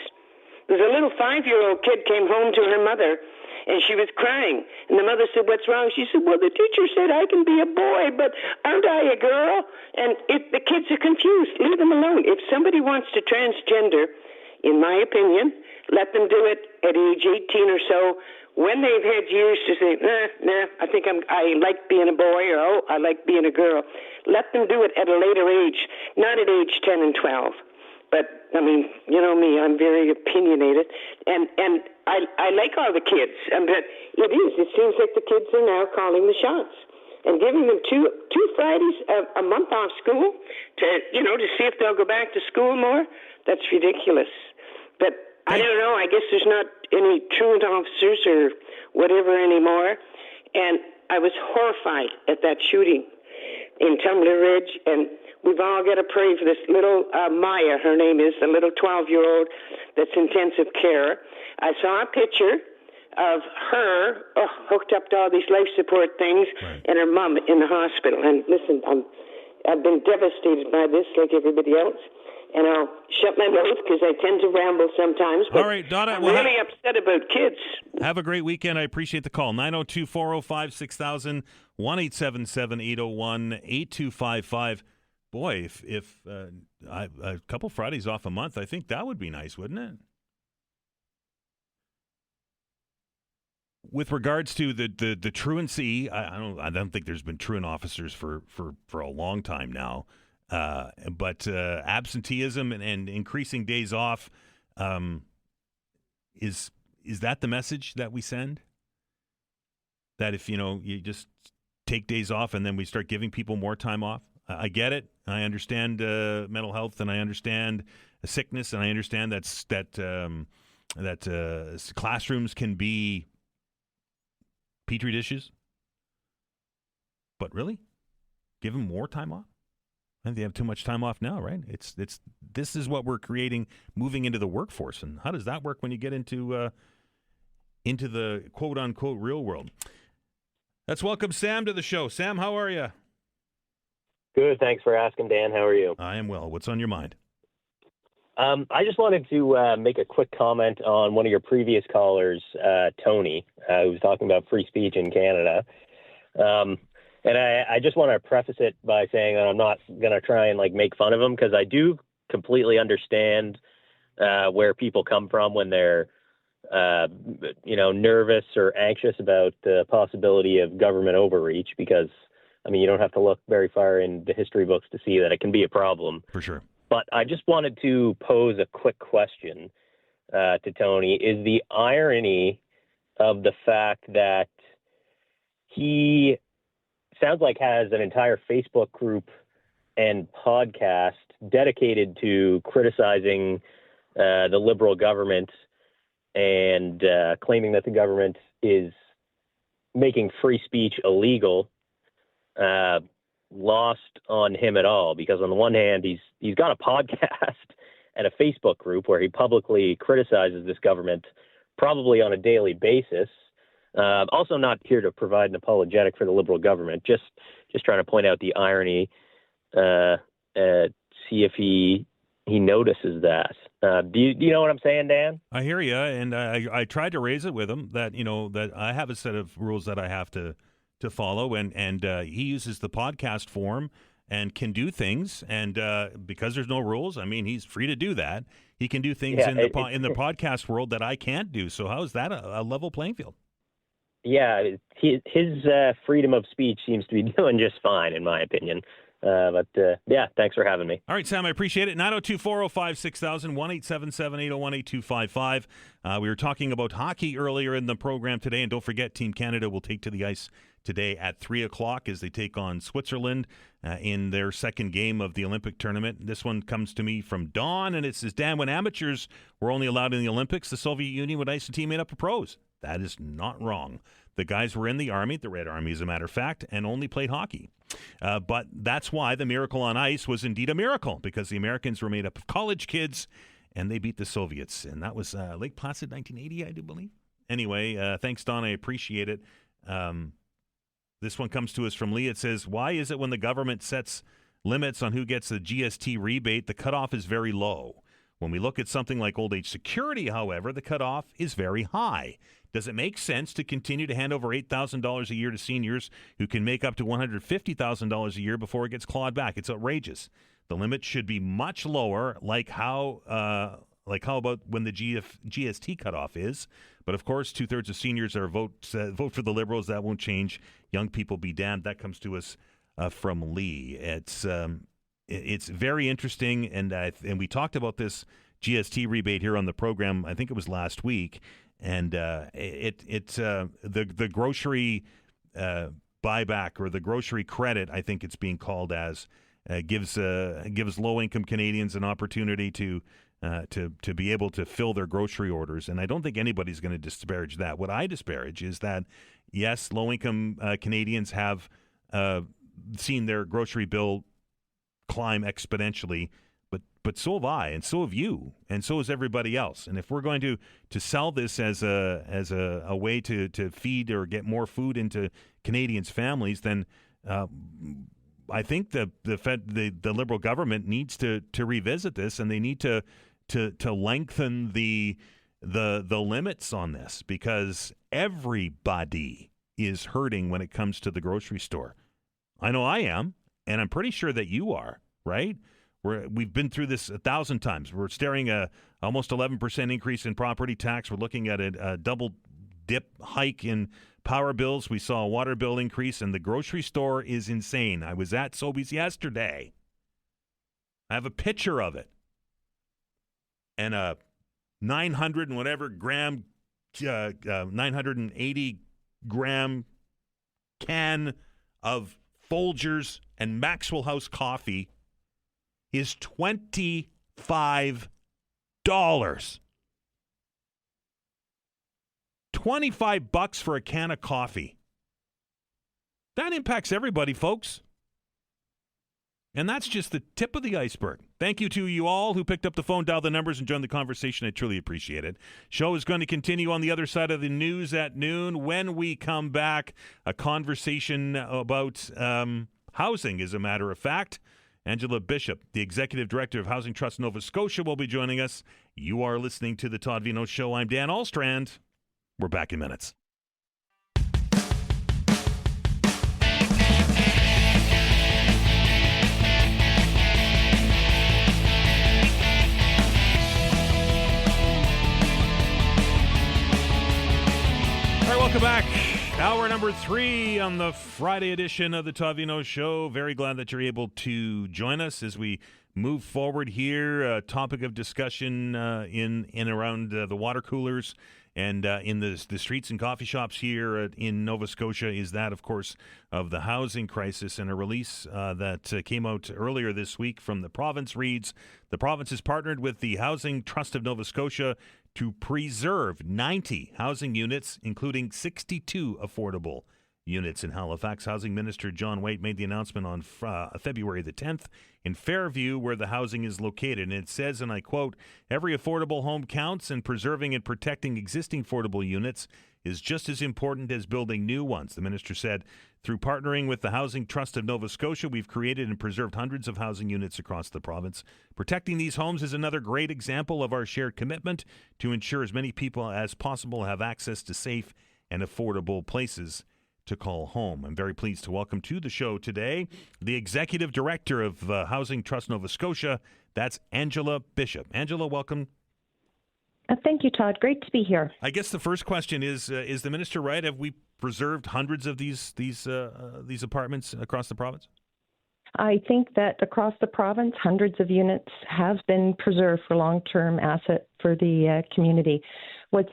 There's a little 5-year-old kid came home to her mother, and she was crying. And the mother said, "What's wrong?" She said, "Well, the teacher said I can be a boy, but aren't I a girl?" And the kids are confused. Leave them alone. If somebody wants to transgender, in my opinion, let them do it at age 18 or so, when they've had years to say, I think I like being a boy, or I like being a girl. Let them do it at a later age, not at age 10 and 12. But, I mean, you know me, I'm very opinionated. And I like all the kids. But it seems like the kids are now calling the shots. And giving them two Fridays a month off school to see if they'll go back to school more, that's ridiculous. But I don't know. I guess there's not any truant officers or whatever anymore. And I was horrified at that shooting in Tumbler Ridge. And we've all got to pray for this little Maya, her name is, the little 12-year-old that's intensive care. I saw a picture of her hooked up to all these life support things, and her mom in the hospital. And listen, I've been devastated by this like everybody else. And I'll shut my mouth because I tend to ramble sometimes. But all right, Donna, I'm really upset about kids. Have a great weekend. I appreciate the call. 902-405-6000, 1-877-801-8255. Boy, if a couple Fridays off a month, I think that would be nice, wouldn't it? With regards to the truancy, I don't think there's been truant officers for a long time now. But absenteeism and increasing days off, is that the message that we send? That if you just take days off and then we start giving people more time off. I get it. I understand mental health, and I understand sickness, and I understand that classrooms can be petri dishes. But really, give them more time off? And they have too much time off now, right? This is what we're creating, moving into the workforce. And how does that work when you get into the quote unquote real world? Let's welcome Sam to the show. Sam, how are you? Good. Thanks for asking, Dan. How are you? I am well. What's on your mind? I just wanted to make a quick comment on one of your previous callers, Tony, who was talking about free speech in Canada. And I just want to preface it by saying that I'm not going to try and make fun of him, because I do completely understand where people come from when they're nervous or anxious about the possibility of government overreach, because you don't have to look very far in the history books to see that it can be a problem. For sure. But I just wanted to pose a quick question to Tony. Is the irony of the fact that he sounds like has an entire Facebook group and podcast dedicated to criticizing the Liberal government and claiming that the government is making free speech illegal, lost on him at all? Because on the one hand, he's got a podcast and a Facebook group where he publicly criticizes this government probably on a daily basis. Also not here to provide an apologetic for the Liberal government, just trying to point out the irony, see if he notices that. Do you know what I'm saying, Dan? I hear you, and I tried to raise it with him that that I have a set of rules that I have to follow, and he uses the podcast form and can do things, and because there's no rules, he's free to do that. He can do things in the podcast world that I can't do. So how is that a level playing field? Yeah, his freedom of speech seems to be doing just fine, in my opinion. But thanks for having me. All right, Sam, I appreciate it. 902-405-6000, 1-877-801-8255. We were talking about hockey earlier in the program today, and don't forget, Team Canada will take to the ice today at 3 o'clock as they take on Switzerland in their second game of the Olympic tournament. This one comes to me from Don, and it says, Dan, when amateurs were only allowed in the Olympics, the Soviet Union would ice a team made up of pros. That is not wrong. The guys were in the Army, the Red Army as a matter of fact, and only played hockey. But that's why the Miracle on Ice was indeed a miracle, because the Americans were made up of college kids, and they beat the Soviets. And that was Lake Placid, 1980, I do believe. Anyway, thanks, Don. I appreciate it. This one comes to us from Lee. It says, why is it when the government sets limits on who gets the GST rebate, the cutoff is very low? When we look at something like old age security, however, the cutoff is very high. Does it make sense to continue to hand over $8,000 a year to seniors who can make up to $150,000 a year before it gets clawed back? It's outrageous. The limit should be much lower, like how about when the GST cutoff is. But of course, 2/3 of seniors are vote for the Liberals. That won't change. Young people be damned. That comes to us from Lee. It's very interesting, and we talked about this GST rebate here on the program. I think it was last week. And the grocery buyback, or the grocery credit, I think it's being called as, gives low income Canadians an opportunity to be able to fill their grocery orders. And I don't think anybody's going to disparage that. What I disparage is that, yes, low income Canadians have seen their grocery bill climb exponentially. But so have I, and so have you, and so has everybody else. And if we're going to sell this as a way to feed or get more food into Canadians' families, then I think the Liberal government needs to revisit this, and they need to lengthen the limits on this, because everybody is hurting when it comes to the grocery store. I know I am, and I'm pretty sure that you are, right? We've been through this 1,000 times. We're staring at almost 11% increase in property tax. We're looking at a double dip hike in power bills. We saw a water bill increase, and the grocery store is insane. I was at Sobeys yesterday. I have a picture of it. And a 900 and whatever gram, 980 gram can of Folgers and Maxwell House coffee is $25. $25 for a can of coffee. That impacts everybody, folks. And that's just the tip of the iceberg. Thank you to you all who picked up the phone, dialed the numbers, and joined the conversation. I truly appreciate it. Show is going to continue on the other side of the news at noon. When we come back, a conversation about housing, as a matter of fact. Angela Bishop, the Executive Director of Housing Trust Nova Scotia, will be joining us. You are listening to The Todd Veinotte Show. I'm Dan Aalders. We're back in minutes. Welcome back. Hour number 3 on the Friday edition of the Todd Veinotte Show. Very glad that you're able to join us as we move forward here. A topic of discussion in and around the water coolers and in the streets and coffee shops here in Nova Scotia is that, of course, of the housing crisis. And a release that came out earlier this week from the province reads, the province has partnered with the Housing Trust of Nova Scotia to preserve 90 housing units, including 62 affordable units in Halifax. Housing Minister John Waite made the announcement on February the 10th in Fairview, where the housing is located. And it says, and I quote, every affordable home counts, and preserving and protecting existing affordable units is just as important as building new ones, the minister said. Through partnering with the Housing Trust of Nova Scotia, we've created and preserved hundreds of housing units across the province. Protecting these homes is another great example of our shared commitment to ensure as many people as possible have access to safe and affordable places to call home. I'm very pleased to welcome to the show today the Executive Director of Housing Trust Nova Scotia. That's Angela Bishop. Angela, welcome. Thank you, Todd. Great to be here. I guess the first question is the minister right? Have we preserved hundreds of these apartments across the province? I think that across the province, hundreds of units have been preserved for long-term asset for the community. What's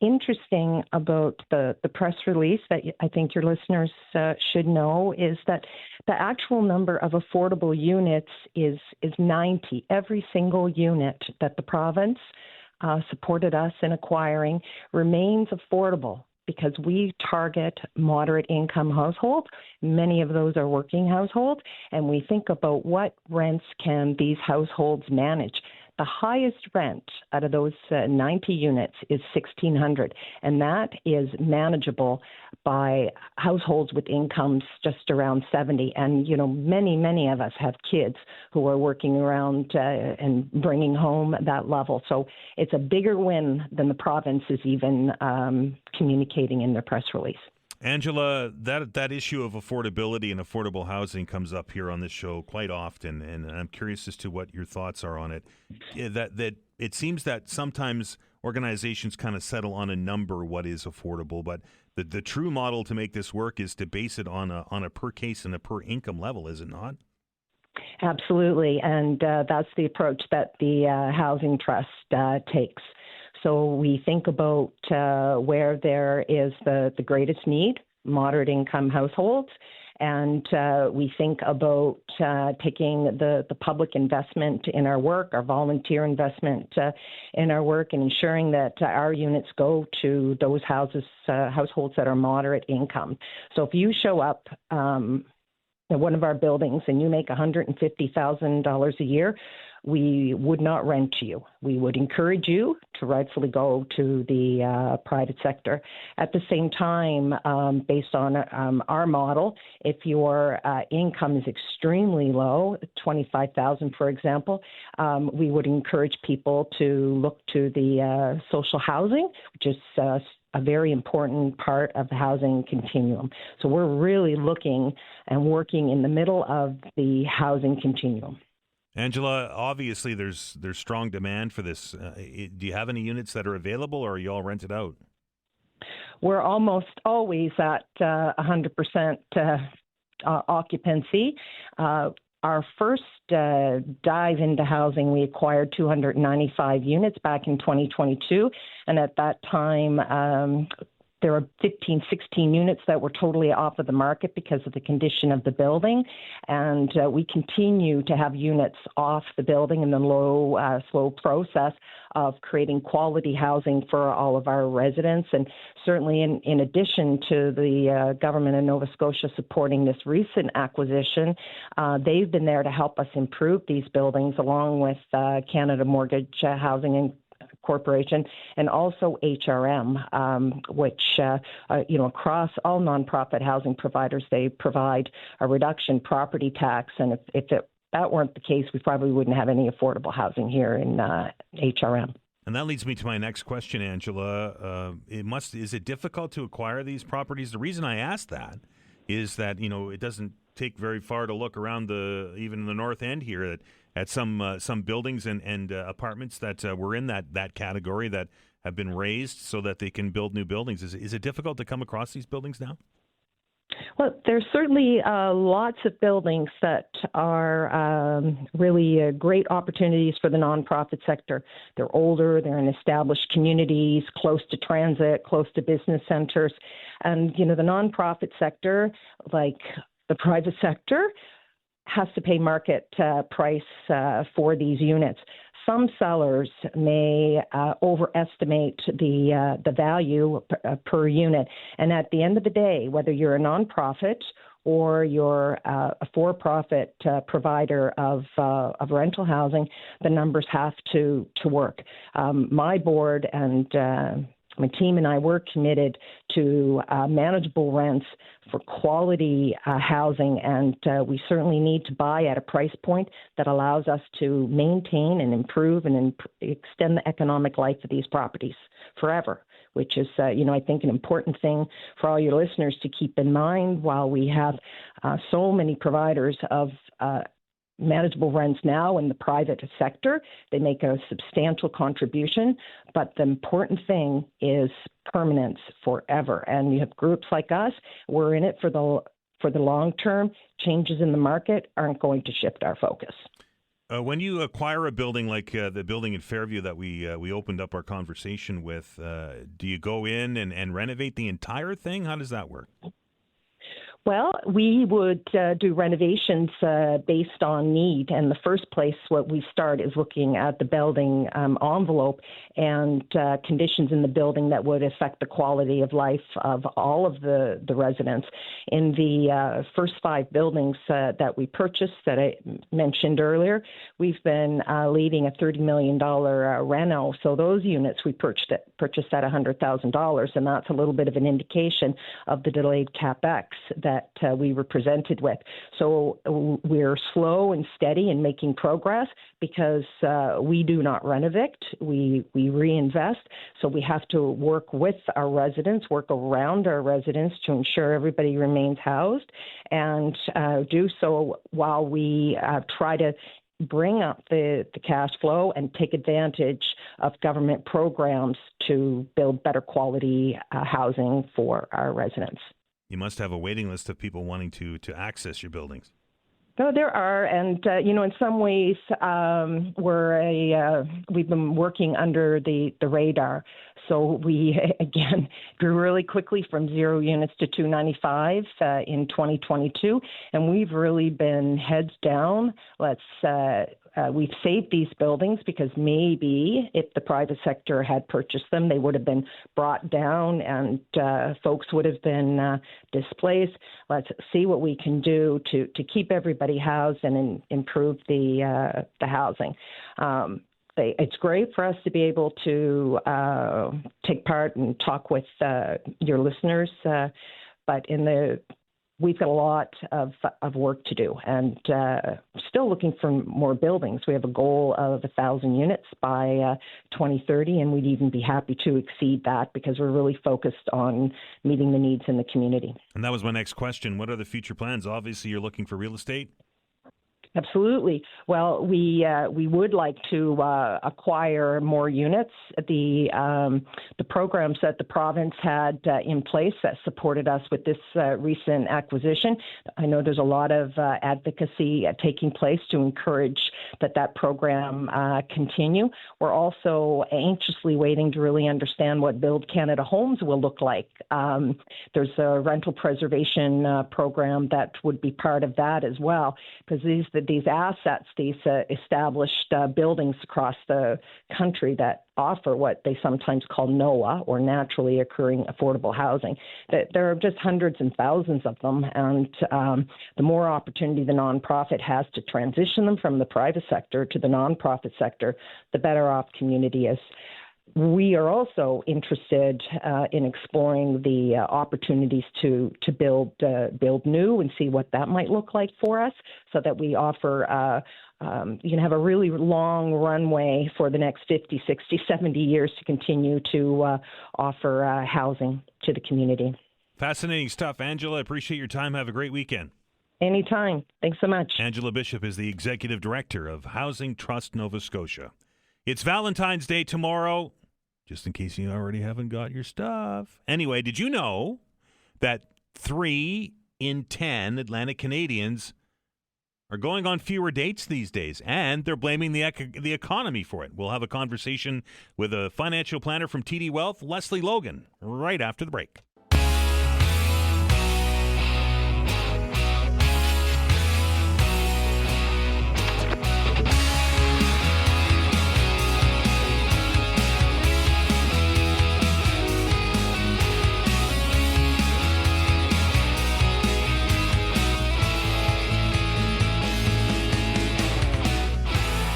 interesting about the press release that I think your listeners should know is that the actual number of affordable units is 90. Every single unit that the province supported us in acquiring remains affordable because we target moderate income households. Many of those are working households, and we think about what rents can these households manage. The highest rent out of those 90 units is $1,600, and that is manageable by households with incomes just around 70. And, you know, many of us have kids who are working around and bringing home that level. So it's a bigger win than the province is even communicating in their press release. Angela, that issue of affordability and affordable housing comes up here on this show quite often, and I'm curious as to what your thoughts are on it. That it seems that sometimes organizations kind of settle on a number, what is affordable, but the true model to make this work is to base it on a per case and a per income level, is it not? Absolutely, and that's the approach that the Housing Trust takes. So we think about where there is the greatest need, moderate income households, and we think about taking the public investment in our work, our volunteer investment in our work, and ensuring that our units go to those households that are moderate income. So if you show up in one of our buildings and you make $150,000 a year, we would not rent to you. We would encourage you to rightfully go to the private sector. At the same time, based on our model, if your income is extremely low, $25,000, for example, we would encourage people to look to the social housing, which is a very important part of the housing continuum. So we're really looking and working in the middle of the housing continuum. Angela, obviously there's strong demand for this. Do you have any units that are available, or are you all rented out? We're almost always at 100% occupancy. Our first dive into housing, we acquired 295 units back in 2022, and at that time, there are 15, 16 units that were totally off of the market because of the condition of the building. And we continue to have units off the building in the slow process of creating quality housing for all of our residents. And certainly in addition to the government of Nova Scotia supporting this recent acquisition, they've been there to help us improve these buildings along with Canada Mortgage Housing and Corporation, and also HRM, which, across all nonprofit housing providers, they provide a reduction property tax. And if that weren't the case, we probably wouldn't have any affordable housing here in HRM. And that leads me to my next question, Angela. Is it difficult to acquire these properties? The reason I ask that is that, it doesn't take very far to look around even in the north end here at some buildings and apartments that were in that category that have been raised so that they can build new buildings. Is it difficult to come across these buildings now? Well, there's certainly lots of buildings that are really great opportunities for the nonprofit sector. They're older, they're in established communities, close to transit, close to business centers. And, the nonprofit sector, like the private sector, has to pay market price for these units. Some sellers may overestimate the value per unit. And at the end of the day, whether you're a nonprofit or you're a for-profit provider of rental housing, the numbers have to work. My board and my team and I were committed to manageable rents for quality housing, and we certainly need to buy at a price point that allows us to maintain and improve and extend the economic life of these properties forever, which is, I think, an important thing for all your listeners to keep in mind. While we have so many providers of manageable rents now in the private sector, they make a substantial contribution, but the important thing is permanence forever. And you have groups like us, we're in it for the long term. Changes in the market aren't going to shift our focus. When you acquire a building like the building in Fairview that we opened up our conversation with, do you go in and renovate the entire thing? How does that work? Well, we would do renovations based on need. And the first place what we start is looking at the building envelope and conditions in the building that would affect the quality of life of all of the residents. In the first 5 buildings that we purchased that I mentioned earlier, we've been leading a $30 million reno. So those units we purchased at $100,000, and that's a little bit of an indication of the delayed CapEx that we were presented with. So we're slow and steady in making progress because we do not renovate, we reinvest. So we have to work with our residents, work around our residents to ensure everybody remains housed, and do so while we try to bring up the cash flow and take advantage of government programs to build better quality housing for our residents. You must have a waiting list of people wanting to access your buildings. No, there are, and in some ways, we've been working under the radar. So we again grew really quickly from 0 units to 295 in 2022, and we've really been heads down. We've saved these buildings because maybe if the private sector had purchased them, they would have been brought down and folks would have been displaced. Let's see what we can do to keep everybody housed and improve the housing. It's great for us to be able to take part and talk with your listeners, but we've got a lot of work to do, and still looking for more buildings. We have a goal of 1,000 units by 2030, and we'd even be happy to exceed that because we're really focused on meeting the needs in the community. And that was my next question. What are the future plans? Obviously, you're looking for real estate. Absolutely. Well, we would like to acquire more units. The programs that the province had in place that supported us with this recent acquisition. I know there's a lot of advocacy taking place to encourage that program continue. We're also anxiously waiting to really understand what Build Canada Homes will look like. There's a rental preservation program that would be part of that as well, because these assets, these established buildings across the country that offer what they sometimes call NOAA, or naturally occurring affordable housing. There are just hundreds and thousands of them, and the more opportunity the nonprofit has to transition them from the private sector to the nonprofit sector, the better off community is. We are also interested in exploring the opportunities to build new and see what that might look like for us, so that we offer have a really long runway for the next 50, 60, 70 years to continue to offer housing to the community. Fascinating stuff. Angela, appreciate your time. Have a great weekend. Anytime. Thanks so much. Angela Bishop is the Executive Director of Housing Trust Nova Scotia. It's Valentine's Day tomorrow, just in case you already haven't got your stuff. Anyway, did you know that 3 in 10 Atlantic Canadians are going on fewer dates these days, and they're blaming the economy for it? We'll have a conversation with a financial planner from TD Wealth, Leslie Logan, right after the break.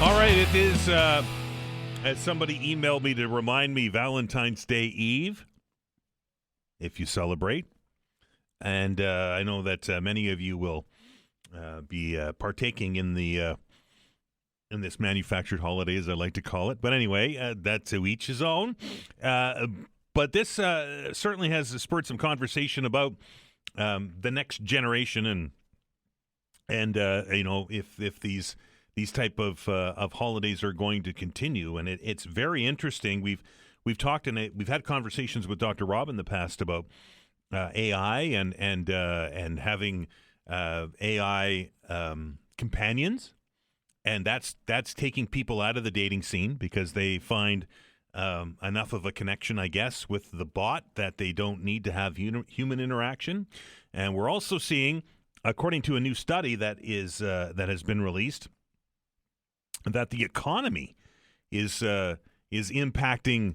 All right, it is, as somebody emailed me to remind me, Valentine's Day Eve, if you celebrate. And I know that many of you will be partaking in in this manufactured holiday, as I like to call it. But anyway, that to each his own. But this certainly has spurred some conversation about the next generation and if these type of holidays are going to continue, and it's very interesting. We've talked and we've had conversations with Dr. Rob in the past about AI and having AI companions, and that's taking people out of the dating scene because they find enough of a connection, I guess, with the bot that they don't need to have human interaction. And we're also seeing, according to a new study that has been released, that the economy is impacting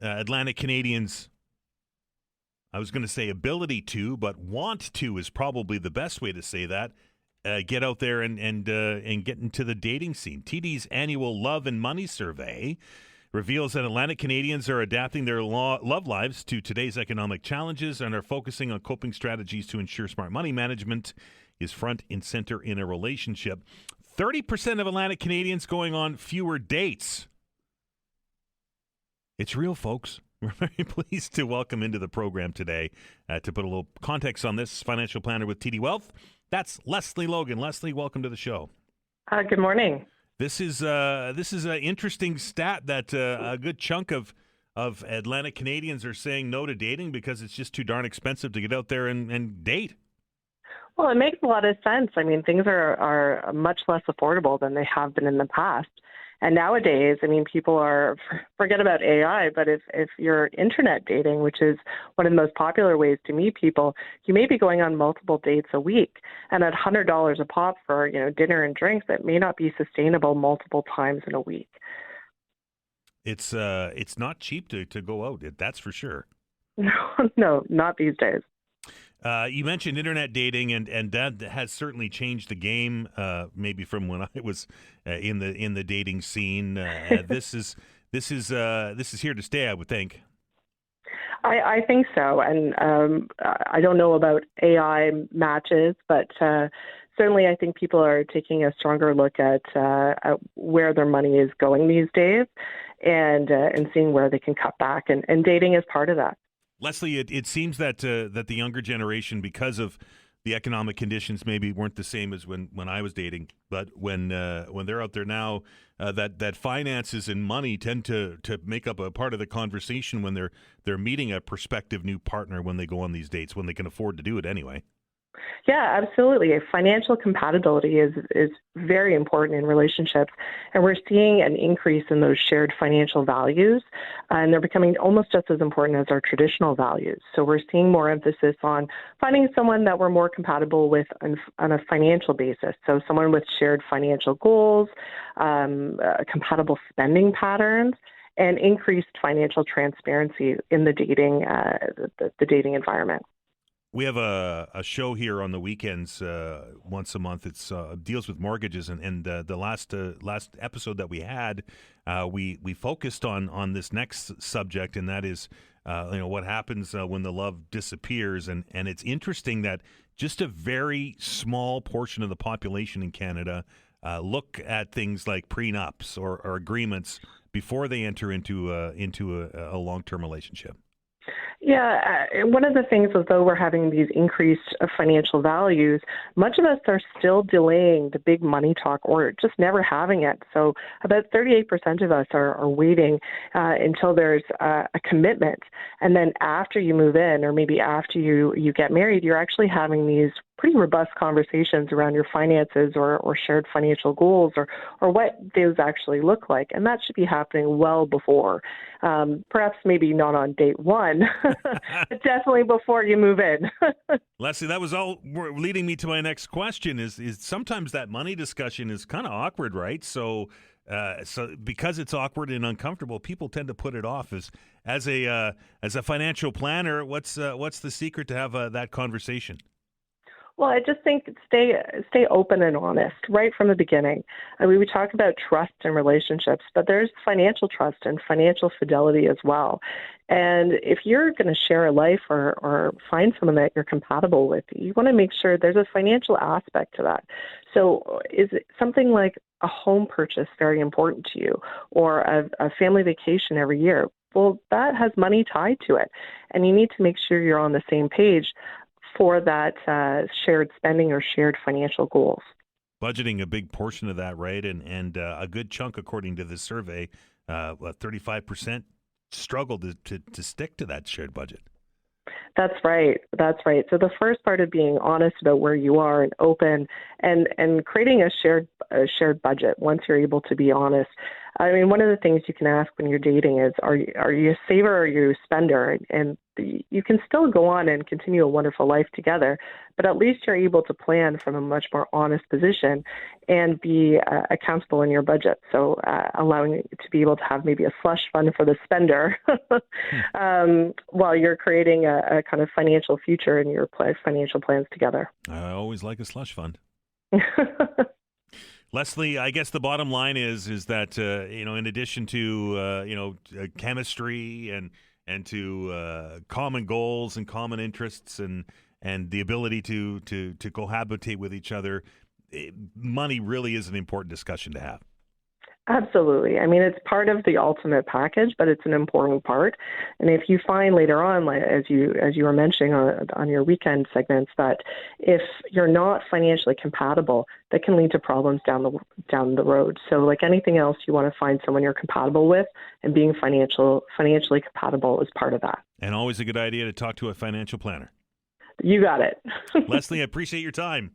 Atlantic Canadians. I was going to say ability to, but want to is probably the best way to say that. Get out there and get into the dating scene. TD's annual Love and Money Survey reveals that Atlantic Canadians are adapting their love lives to today's economic challenges and are focusing on coping strategies to ensure smart money management is front and center in a relationship. 30% of Atlantic Canadians going on fewer dates. It's real, folks. We're very pleased to welcome into the program today to put a little context on this, financial planner with TD Wealth. That's Leslie Logan. Leslie, welcome to the show. Good morning. This is an interesting stat that a good chunk of Atlantic Canadians are saying no to dating because it's just too darn expensive to get out there and date. Well, it makes a lot of sense. I mean, things are much less affordable than they have been in the past. And nowadays, I mean, people forget about AI, but if you're internet dating, which is one of the most popular ways to meet people, you may be going on multiple dates a week. And at $100 a pop for, dinner and drinks, that may not be sustainable multiple times in a week. It's not cheap to go out, that's for sure. No, not these days. You mentioned internet dating, and that has certainly changed the game. Maybe from when I was in the dating scene. This is here to stay, I would think. I think so, and I don't know about AI matches, but certainly I think people are taking a stronger look at where their money is going these days, and seeing where they can cut back, and dating is part of that. Leslie, it seems that the younger generation, because of the economic conditions maybe weren't the same as when I was dating, but when they're out there now, that finances and money tend to make up a part of the conversation when they're meeting a prospective new partner when they go on these dates, when they can afford to do it anyway. Yeah, absolutely. Financial compatibility is very important in relationships, and we're seeing an increase in those shared financial values, and they're becoming almost just as important as our traditional values. So we're seeing more emphasis on finding someone that we're more compatible with on a financial basis. So someone with shared financial goals, compatible spending patterns, and increased financial transparency in the dating the dating environment. We have a show here on the weekends once a month. It's deals with mortgages, and the last episode that we had, we focused on this next subject, and that is what happens when the love disappears, and it's interesting that just a very small portion of the population in Canada look at things like prenups or agreements before they enter into a long-term relationship. Yeah, one of the things, although we're having these increased financial values, much of us are still delaying the big money talk or just never having it. So about 38% of us are waiting until there's a commitment. And then after you move in, or maybe after you get married, you're actually having these pretty robust conversations around your finances or shared financial goals or what those actually look like. And that should be happening well before. Perhaps maybe not on date one, but definitely before you move in. Leslie, that was all leading me to my next question is sometimes that money discussion is kind of awkward, right? So because it's awkward and uncomfortable, people tend to put it off. As a financial planner, what's the secret to have that conversation? Well, I just think stay open and honest right from the beginning. I mean, we talk about trust in relationships, but there's financial trust and financial fidelity as well. And if you're going to share a life or find someone that you're compatible with, you want to make sure there's a financial aspect to that. So is it something like a home purchase very important to you, or a family vacation every year? Well, that has money tied to it, and you need to make sure you're on the same page for that shared spending or shared financial goals. Budgeting a big portion of that, right? And a good chunk, according to this survey, 35% struggle to stick to that shared budget. That's right. So the first part of being honest about where you are and open and creating a shared budget once you're able to be honest. I mean, one of the things you can ask when you're dating is, are you a saver or are you a spender? And you can still go on and continue a wonderful life together, but at least you're able to plan from a much more honest position and be accountable in your budget. So allowing you to be able to have maybe a slush fund for the spender while you're creating a kind of financial future in your financial plans together. I always like a slush fund. Leslie, I guess the bottom line is that in addition to chemistry and to common goals and common interests and the ability to cohabitate with each other, money really is an important discussion to have. Absolutely. I mean, it's part of the ultimate package, but it's an important part. And if you find later on, like, as you were mentioning on your weekend segments, that if you're not financially compatible, that can lead to problems down the road. So like anything else, you want to find someone you're compatible with, and being financially compatible is part of that. And always a good idea to talk to a financial planner. You got it. Leslie, I appreciate your time.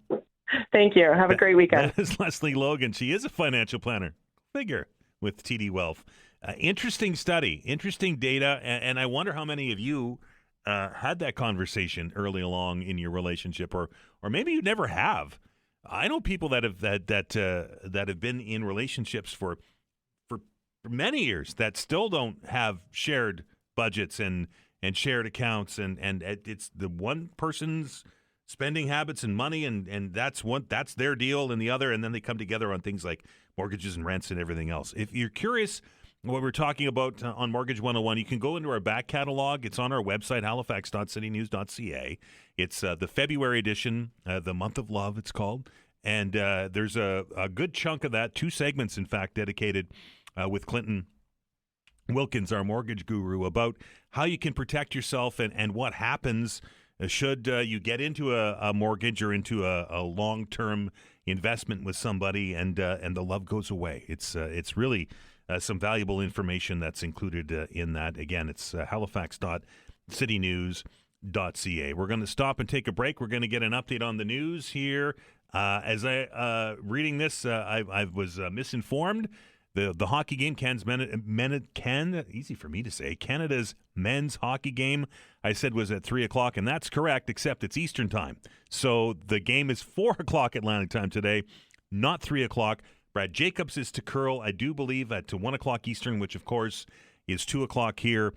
Thank you. Have a great weekend. That is Leslie Logan. She is a financial planner. Figure with TD Wealth. Interesting study, interesting data, and I wonder how many of you had that conversation early along in your relationship, or maybe you never have. I know people that have that have been in relationships for many years that still don't have shared budgets and shared accounts, and it's the one person's spending habits and money, and that's their deal, and the other, and then they come together on things like mortgages and rents and everything else. If you're curious what we're talking about on Mortgage 101, you can go into our back catalog. It's on our website, halifax.citynews.ca. It's the February edition, the Month of Love, it's called. And there's a good chunk of that, 2 segments, in fact, dedicated with Clinton Wilkins, our mortgage guru, about how you can protect yourself and what happens should you get into a mortgage or into a long-term investment with somebody and the love goes away. It's really some valuable information that's included in that. Again, it's halifax.citynews.ca. We're going to stop and take a break. We're going to get an update on the news here. As I reading this, I was misinformed. The hockey game, easy for me to say, Canada's men's hockey game, I said was at 3 o'clock, and that's correct, except it's Eastern time. So the game is 4 o'clock Atlantic time today, not 3 o'clock. Brad Jacobs is to Caroll, I do believe, at 1 o'clock Eastern, which, of course, is 2 o'clock here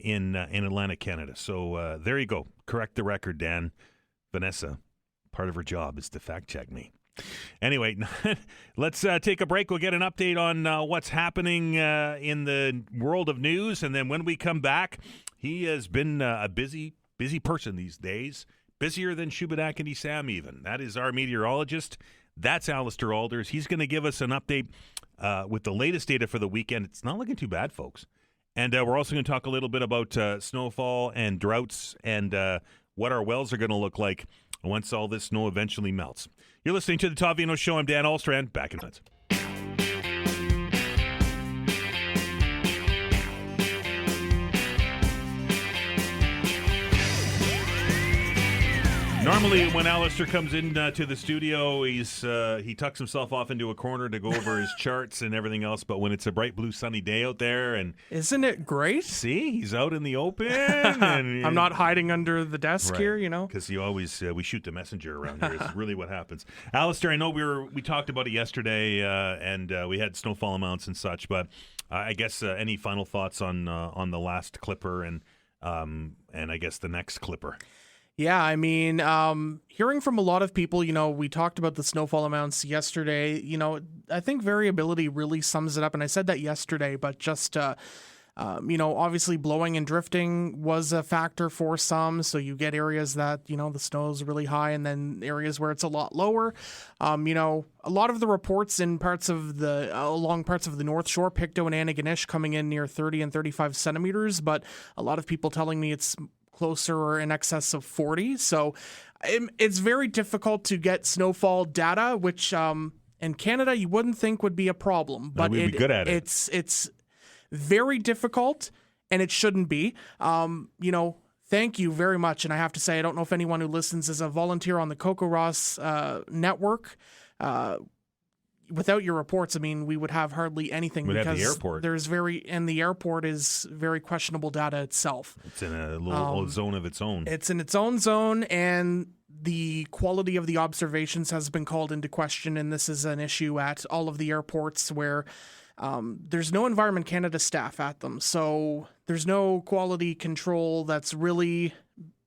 in Atlantic Canada. So there you go. Correct the record, Dan. Vanessa, part of her job is to fact-check me. Anyway, let's take a break. We'll get an update on what's happening in the world of news. And then when we come back, he has been a busy person these days, busier than Shubenacadie Sam even. That is our meteorologist. That's Allister Aalders. He's going to give us an update with the latest data for the weekend. It's not looking too bad, folks. And we're also going to talk a little bit about snowfall and droughts and what our wells are going to look like once all this snow eventually melts. You're listening to the Todd Veinotte Show. I'm Dan Ahlstrand. Back in minutes. Normally, when Allister comes in to the studio, he tucks himself off into a corner to go over his charts and everything else. But when it's a bright, blue, sunny day out there, and isn't it great? See, he's out in the open. And I'm not hiding under the desk here, because you always we shoot the messenger around here. Is really what happens. Allister, I know we talked about it yesterday, and we had snowfall amounts and such. But I guess any final thoughts on the last clipper and I guess the next clipper. Yeah, I mean, hearing from a lot of people, we talked about the snowfall amounts yesterday. I think variability really sums it up. And I said that yesterday, but just, obviously blowing and drifting was a factor for some. So you get areas that, the snow is really high and then areas where it's a lot lower. A lot of the reports in along parts of the North Shore, Pictou and Antigonish coming in near 30 and 35 centimeters. But a lot of people telling me it's closer or in excess of 40. So it's very difficult to get snowfall data, which in Canada you wouldn't think would be a problem. But we'd be good at it. It's very difficult, and it shouldn't be. Thank you very much. And I have to say, I don't know if anyone who listens is a volunteer on the Coco Ross network. Without your reports, I mean, we would have hardly anything because the airport. And the airport is very questionable data itself. It's in a little zone of its own. It's in its own zone, and the quality of the observations has been called into question. And this is an issue at all of the airports where there's no Environment Canada staff at them. So there's no quality control that's really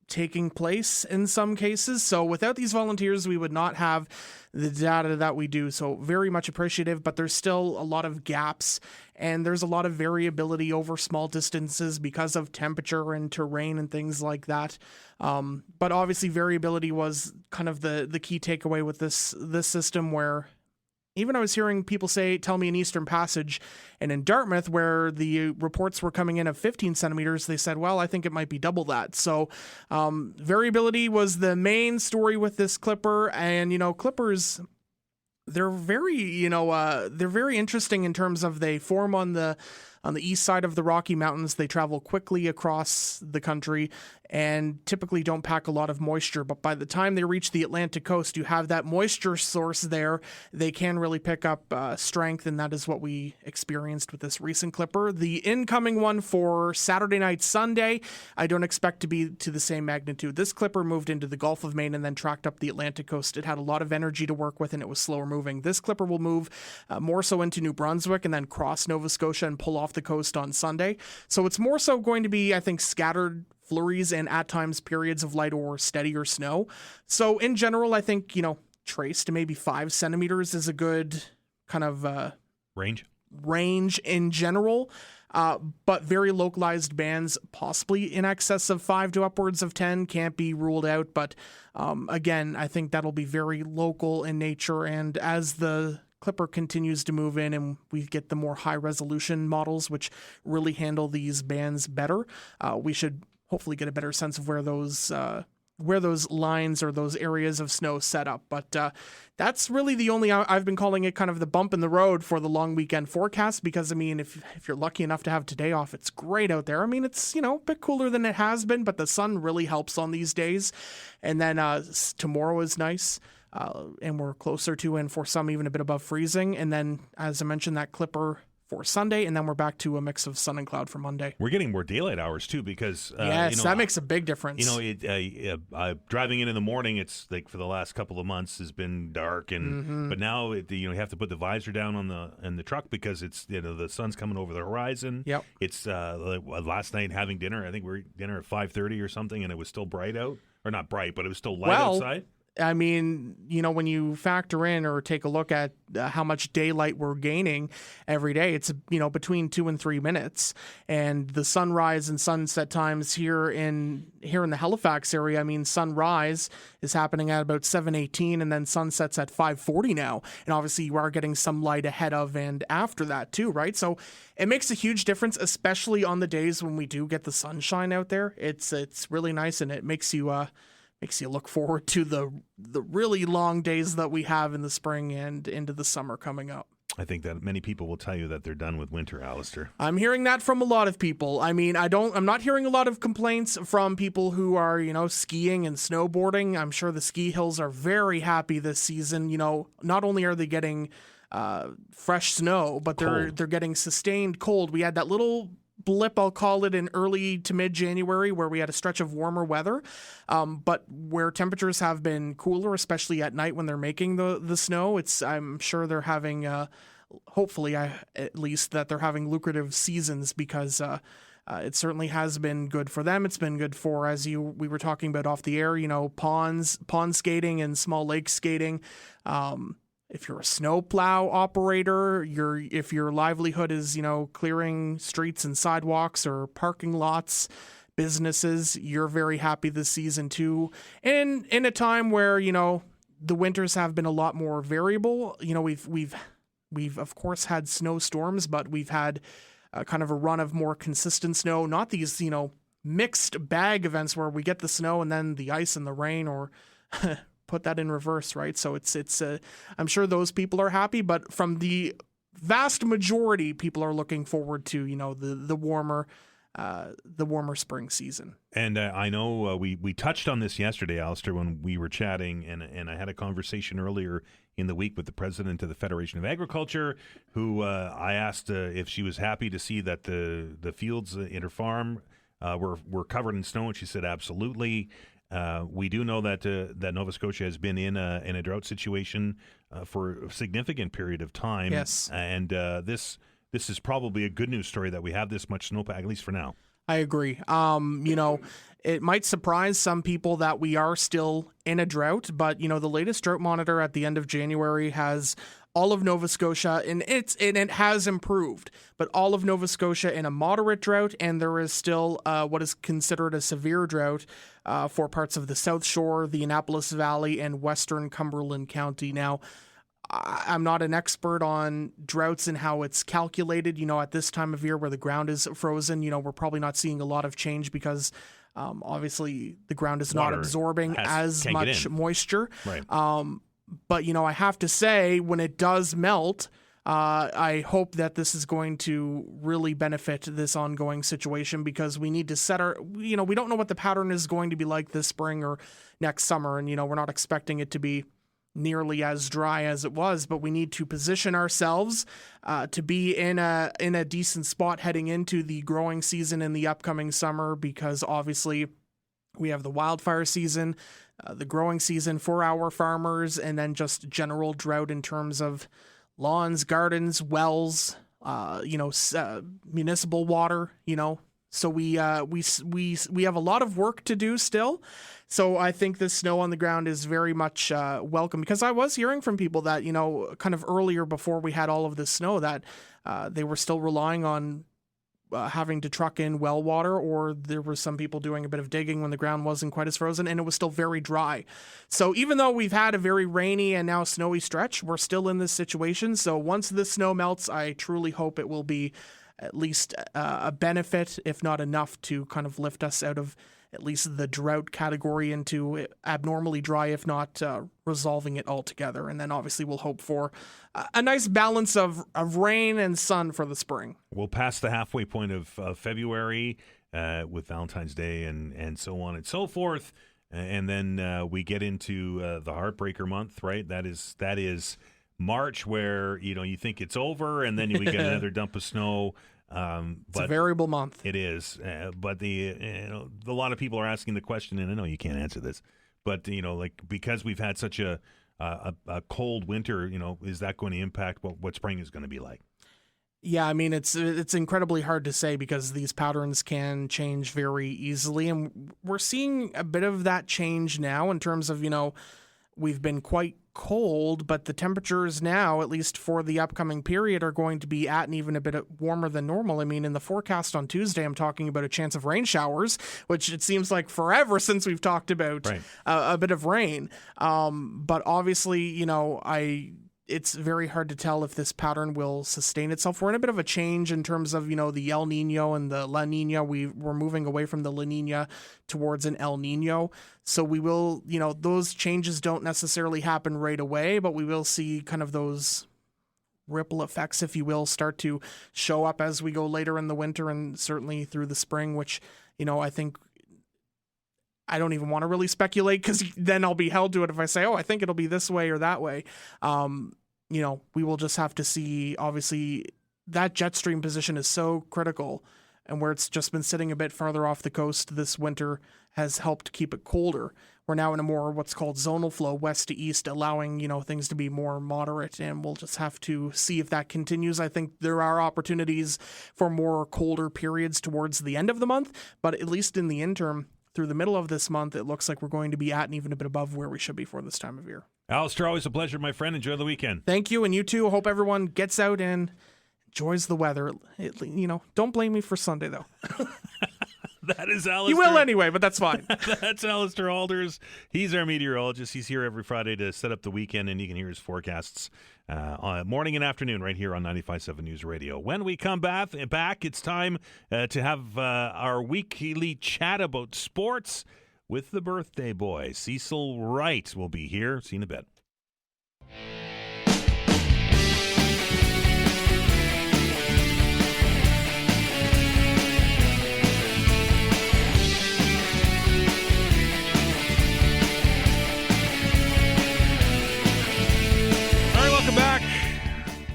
taking place in some cases. So without these volunteers, we would not have the data that we do. So very much appreciative, but there's still a lot of gaps and there's a lot of variability over small distances because of temperature and terrain and things like that. But obviously variability was kind of the key takeaway with this system, where even I was hearing people tell me in Eastern Passage and in Dartmouth, where the reports were coming in of 15 centimeters, they said, well, I think it might be double that. So variability was the main story with this clipper. And, clippers, they're very, they're very interesting in terms of they form on the east side of the Rocky Mountains. They travel quickly across the country and typically don't pack a lot of moisture. But by the time they reach the Atlantic coast, you have that moisture source there. They can really pick up strength, and that is what we experienced with this recent clipper. The incoming one for Saturday night, Sunday, I don't expect to be to the same magnitude. This clipper moved into the Gulf of Maine and then tracked up the Atlantic coast. It had a lot of energy to work with, and it was slower moving. This clipper will move more so into New Brunswick and then cross Nova Scotia and pull off the coast on Sunday. So it's more so going to be, I think, scattered flurries and at times periods of light or steadier snow. So in general, I think, trace to maybe 5 centimeters is a good kind of range in general. But very localized bands, possibly in excess of 5 to upwards of 10, can't be ruled out. But again, I think that'll be very local in nature. And as the clipper continues to move in and we get the more high resolution models, which really handle these bands better, we should hopefully get a better sense of where those lines or those areas of snow set up. But that's really the only, I've been calling it kind of the bump in the road for the long weekend forecast, because I mean, if you're lucky enough to have today off, it's great out there. I mean, it's, a bit cooler than it has been, but the sun really helps on these days. And then tomorrow is nice. And we're closer to, and for some even a bit above freezing. And then, as I mentioned, that clipper for Sunday, and then we're back to a mix of sun and cloud for Monday. We're getting more daylight hours too, because yes, that makes a big difference. Driving in the morning, it's like for the last couple of months has been dark, and but now you have to put the visor down on the truck because it's the sun's coming over the horizon. Yep. It's last night having dinner. I think we were at dinner at 5:30 or something, and it was still bright out, or not bright, but it was still light outside. I mean, when you factor in or take a look at how much daylight we're gaining every day, it's, between 2 and 3 minutes. And the sunrise and sunset times here in the Halifax area, I mean, sunrise is happening at about 7:18, and then sunsets at 5:40 now. And obviously you are getting some light ahead of and after that too, right? So it makes a huge difference, especially on the days when we do get the sunshine out there. It's really nice, and it makes you look forward to the really long days that we have in the spring and into the summer coming up. I think that many people will tell you that they're done with winter, Allister. I'm hearing that from a lot of people. I mean, I'm not hearing a lot of complaints from people who are, skiing and snowboarding. I'm sure the ski hills are very happy this season. Not only are they getting fresh snow, but they're getting sustained cold. We had that little blip, I'll call it, in early to mid-January where we had a stretch of warmer weather, but where temperatures have been cooler, especially at night when they're making the snow. I'm sure they're having, hopefully at least, that they're having lucrative seasons, because it certainly has been good for them. It's been good for, as we were talking about off the air, pond skating and small lake skating. If you're a snowplow operator, if your livelihood is, clearing streets and sidewalks or parking lots, businesses, you're very happy this season too. And in a time where, the winters have been a lot more variable, we've of course had snowstorms, but we've had kind of a run of more consistent snow, not these, mixed bag events where we get the snow and then the ice and the rain, or put that in reverse, right? So it's I'm sure those people are happy, but from the vast majority, people are looking forward to the warmer spring season. And I know we touched on this yesterday, Allister, when we were chatting, and I had a conversation earlier in the week with the president of the Federation of Agriculture, who I asked if she was happy to see that the fields in her farm were covered in snow, and she said absolutely. We do know that Nova Scotia has been in a drought situation for a significant period of time. Yes, and this is probably a good news story that we have this much snowpack, at least for now. I agree. It might surprise some people that we are still in a drought, but the latest drought monitor at the end of January has all of Nova Scotia, and it has improved, but all of Nova Scotia in a moderate drought, and there is still what is considered a severe drought for parts of the South Shore, the Annapolis Valley, and Western Cumberland County. Now, I'm not an expert on droughts and how it's calculated. At this time of year where the ground is frozen, we're probably not seeing a lot of change because obviously the ground is not absorbing as much moisture. Right. But, I have to say, when it does melt, I hope that this is going to really benefit this ongoing situation, because we need to set we don't know what the pattern is going to be like this spring or next summer. And, we're not expecting it to be nearly as dry as it was, but we need to position ourselves to be in a decent spot heading into the growing season in the upcoming summer, because obviously we have the wildfire season, the growing season for our farmers, and then just general drought in terms of lawns, gardens, wells, municipal water, So we have a lot of work to do still. So I think the snow on the ground is very much welcome, because I was hearing from people that, kind of earlier before we had all of this snow, that they were still relying on having to truck in well water, or there were some people doing a bit of digging when the ground wasn't quite as frozen and it was still very dry. So even though we've had a very rainy and now snowy stretch, we're still in this situation. So once the snow melts, I truly hope it will be at least a benefit, if not enough, to kind of lift us out of at least the drought category into abnormally dry, if not resolving it altogether. And then obviously we'll hope for a nice balance of rain and sun for the spring. We'll pass the halfway point of February with Valentine's Day and so on and so forth. And then we get into the heartbreaker month, right? That is March, where you think it's over, and then we get another dump of snow. It's a variable month. It is, but a lot of people are asking the question, and I know you can't answer this, but because we've had such a cold winter, is that going to impact what spring is going to be like? Yeah, I mean, it's incredibly hard to say because these patterns can change very easily, and we're seeing a bit of that change now in terms of we've been quite cold, but the temperatures now, at least for the upcoming period, are going to be at and even a bit warmer than normal. I mean, in the forecast on Tuesday, I'm talking about a chance of rain showers, which it seems like forever since we've talked about a bit of rain. But obviously, it's very hard to tell if this pattern will sustain itself. We're in a bit of a change in terms of, the El Nino and the La Nina. We're moving away from the La Nina towards an El Nino. So we will, those changes don't necessarily happen right away, but we will see kind of those ripple effects, if you will, start to show up as we go later in the winter and certainly through the spring, which, I think I don't even want to really speculate because then I'll be held to it if I say, I think it'll be this way or that way. We will just have to see. Obviously, that jet stream position is so critical, and where it's just been sitting a bit farther off the coast this winter has helped keep it colder. We're now in a more what's called zonal flow, west to east, allowing, things to be more moderate, and we'll just have to see if that continues. I think there are opportunities for more colder periods towards the end of the month, but at least in the interim, through the middle of this month, it looks like we're going to be at and even a bit above where we should be for this time of year. Allister, always a pleasure, my friend. Enjoy the weekend. Thank you, and you too. Hope everyone gets out and enjoys the weather. Don't blame me for Sunday, though. That is Allister. You will anyway, but that's fine. That's Allister Aalders. He's our meteorologist. He's here every Friday to set up the weekend, and you can hear his forecasts morning and afternoon right here on 95.7 News Radio. When we come back, it's time to have our weekly chat about sports with the birthday boy. Cecil Wright will be here. See you in a bit.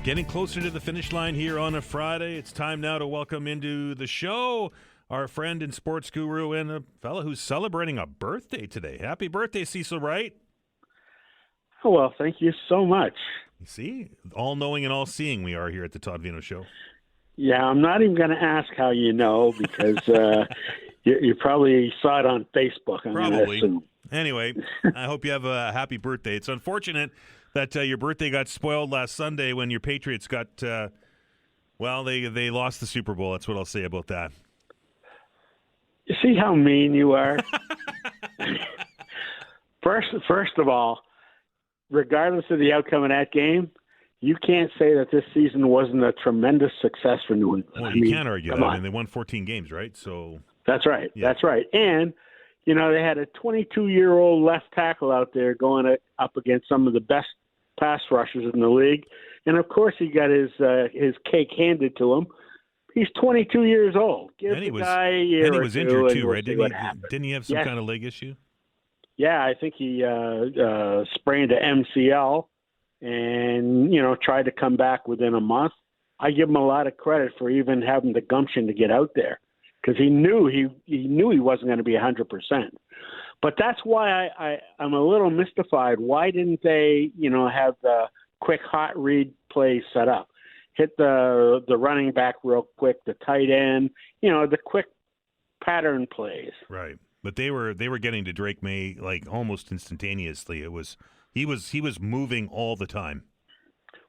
Getting closer to the finish line here on a Friday. It's time now to welcome into the show our friend and sports guru and a fellow who's celebrating a birthday today. Happy birthday, Cecil Wright. Oh, well, thank you so much. You see, all-knowing and all-seeing we are here at the Todd Veinotte Show. Yeah, I'm not even going to ask how you know because you probably saw it on Facebook. Probably. Anyway, I hope you have a happy birthday. It's unfortunate that your birthday got spoiled last Sunday when your Patriots got, they lost the Super Bowl. That's what I'll say about that. You see how mean you are? First of all, regardless of the outcome of that game, you can't say that this season wasn't a tremendous success for New England. Well, you can't argue that. I mean, they won 14 games, right? So that's right. Yeah. That's right. And, they had a 22-year-old left tackle out there going up against some of the best pass rushers in the league. And, of course, he got his cake handed to him. He's 22 years old. Give the guy a year and he was injured, too, right? Didn't he have some kind of leg issue? Yeah, I think he sprained an MCL and, tried to come back within a month. I give him a lot of credit for even having the gumption to get out there because he knew he wasn't going to be 100%. But that's why I'm a little mystified. Why didn't they, have the quick hot read plays set up? Hit the running back real quick, the tight end, the quick pattern plays. Right. But they were getting to Drake May like almost instantaneously. He was moving all the time.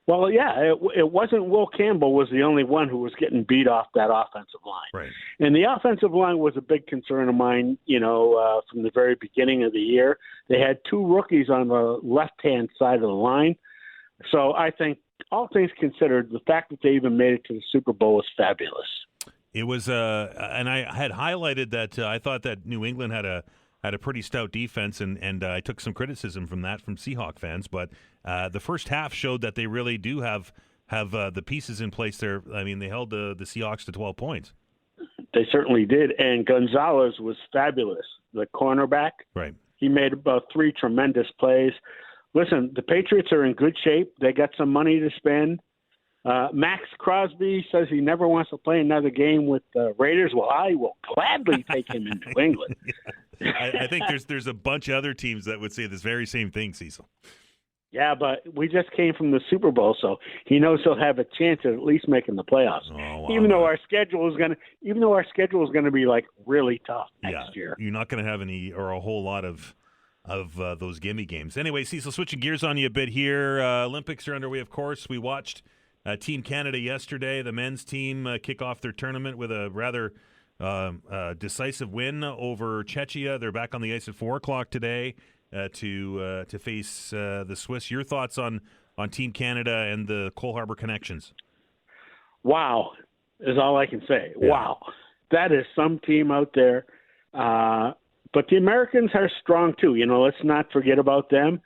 Well, yeah, it wasn't Will Campbell was the only one who was getting beat off that offensive line. Right. And the offensive line was a big concern of mine, from the very beginning of the year. They had two rookies on the left-hand side of the line. So I think all things considered, the fact that they even made it to the Super Bowl is fabulous. It was, and I had highlighted that I thought that New England had a pretty stout defense, and I took some criticism from Seahawk fans. But the first half showed that they really do have the pieces in place there. I mean, they held the Seahawks to 12 points. They certainly did, and Gonzalez was fabulous, the cornerback. Right. He made about 3 tremendous plays. Listen, the Patriots are in good shape. They got some money to spend. Max Crosby says he never wants to play another game with the Raiders. Well, I will gladly take him in New England. I think there's a bunch of other teams that would say this very same thing, Cecil. Yeah, but we just came from the Super Bowl, so he knows he'll have a chance at least making the playoffs. Oh, wow. Even though our schedule is going to be like really tough next year. You're not going to have any or a whole lot of those gimme games. Anyway, Cecil, switching gears on you a bit here. Olympics are underway, of course. We watched Team Canada yesterday, the men's team kick off their tournament with a rather decisive win over Czechia. They're back on the ice at 4:00 today to face the Swiss. Your thoughts on Team Canada and the Cole Harbour connections? Wow, is all I can say. Yeah. Wow, that is some team out there. But the Americans are strong too. You know, let's not forget about them.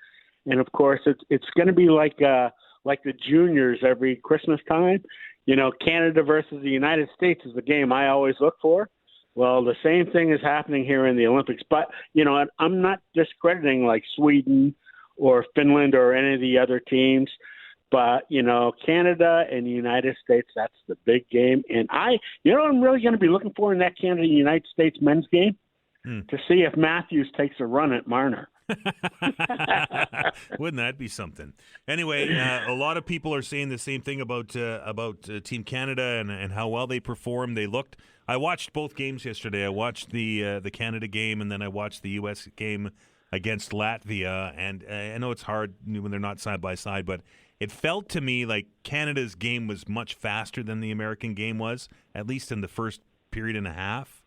And of course, it's going to be like the juniors every Christmas time. You know, Canada versus the United States is the game I always look for. Well, the same thing is happening here in the Olympics. But, you know, I'm not discrediting like Sweden or Finland or any of the other teams. But, you know, Canada and the United States, that's the big game. And what I'm really going to be looking for in that Canada-United States men's game? To see if Matthews takes a run at Marner. Wouldn't that be something? Anyway, a lot of people are saying the same thing about Team Canada and how well they performed. They looked. I watched both games yesterday. I watched the Canada game, and then I watched the U.S. game against Latvia. And I know it's hard when they're not side by side, but it felt to me like Canada's game was much faster than the American game was, at least in the first period and a half.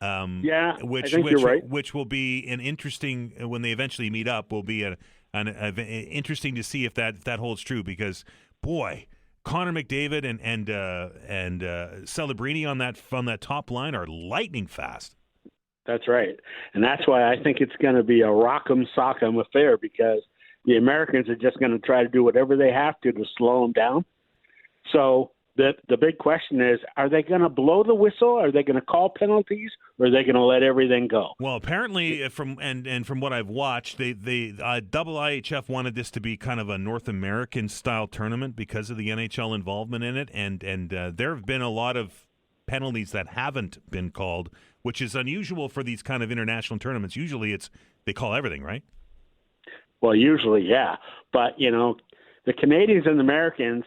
I think you're right. Which will be an interesting when they eventually meet up. Will be an interesting to see if that holds true, because boy, Connor McDavid and Celebrini on that top line are lightning fast. That's right, and that's why I think it's going to be a rock'em sock'em affair, because the Americans are just going to try to do whatever they have to slow them down. So. The big question is, are they going to blow the whistle? Are they going to call penalties? Or are they going to let everything go? Well, apparently, from what I've watched, the IIHF wanted this to be kind of a North American style tournament because of the NHL involvement in it, and there have been a lot of penalties that haven't been called, which is unusual for these kind of international tournaments. Usually, they call everything, right? Well, usually, yeah, but you know, the Canadians and the Americans.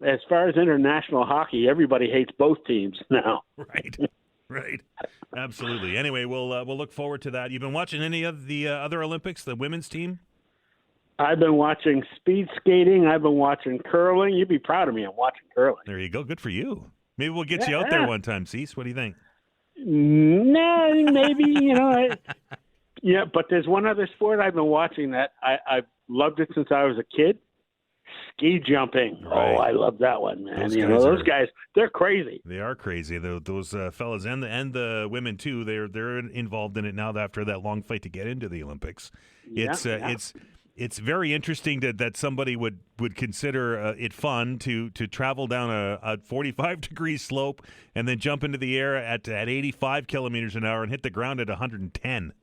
As far as international hockey, everybody hates both teams now. Right. Absolutely. Anyway, we'll look forward to that. You've been watching any of the other Olympics, the women's team? I've been watching speed skating. I've been watching curling. You'd be proud of me. I'm watching curling. There you go. Good for you. Maybe we'll get you out there one time, Cease. What do you think? Nah, maybe, you know. Yeah, but there's one other sport I've been watching that I've loved it since I was a kid. Ski jumping. Right. Oh, I love that one, man. Those guys, they're crazy. They are crazy. Those fellas and the women too. They're involved in it now after that long fight to get into the Olympics. It's very interesting that somebody would consider it fun to travel down a 45-degree slope and then jump into the air at 85 kilometers an hour and hit the ground at 110.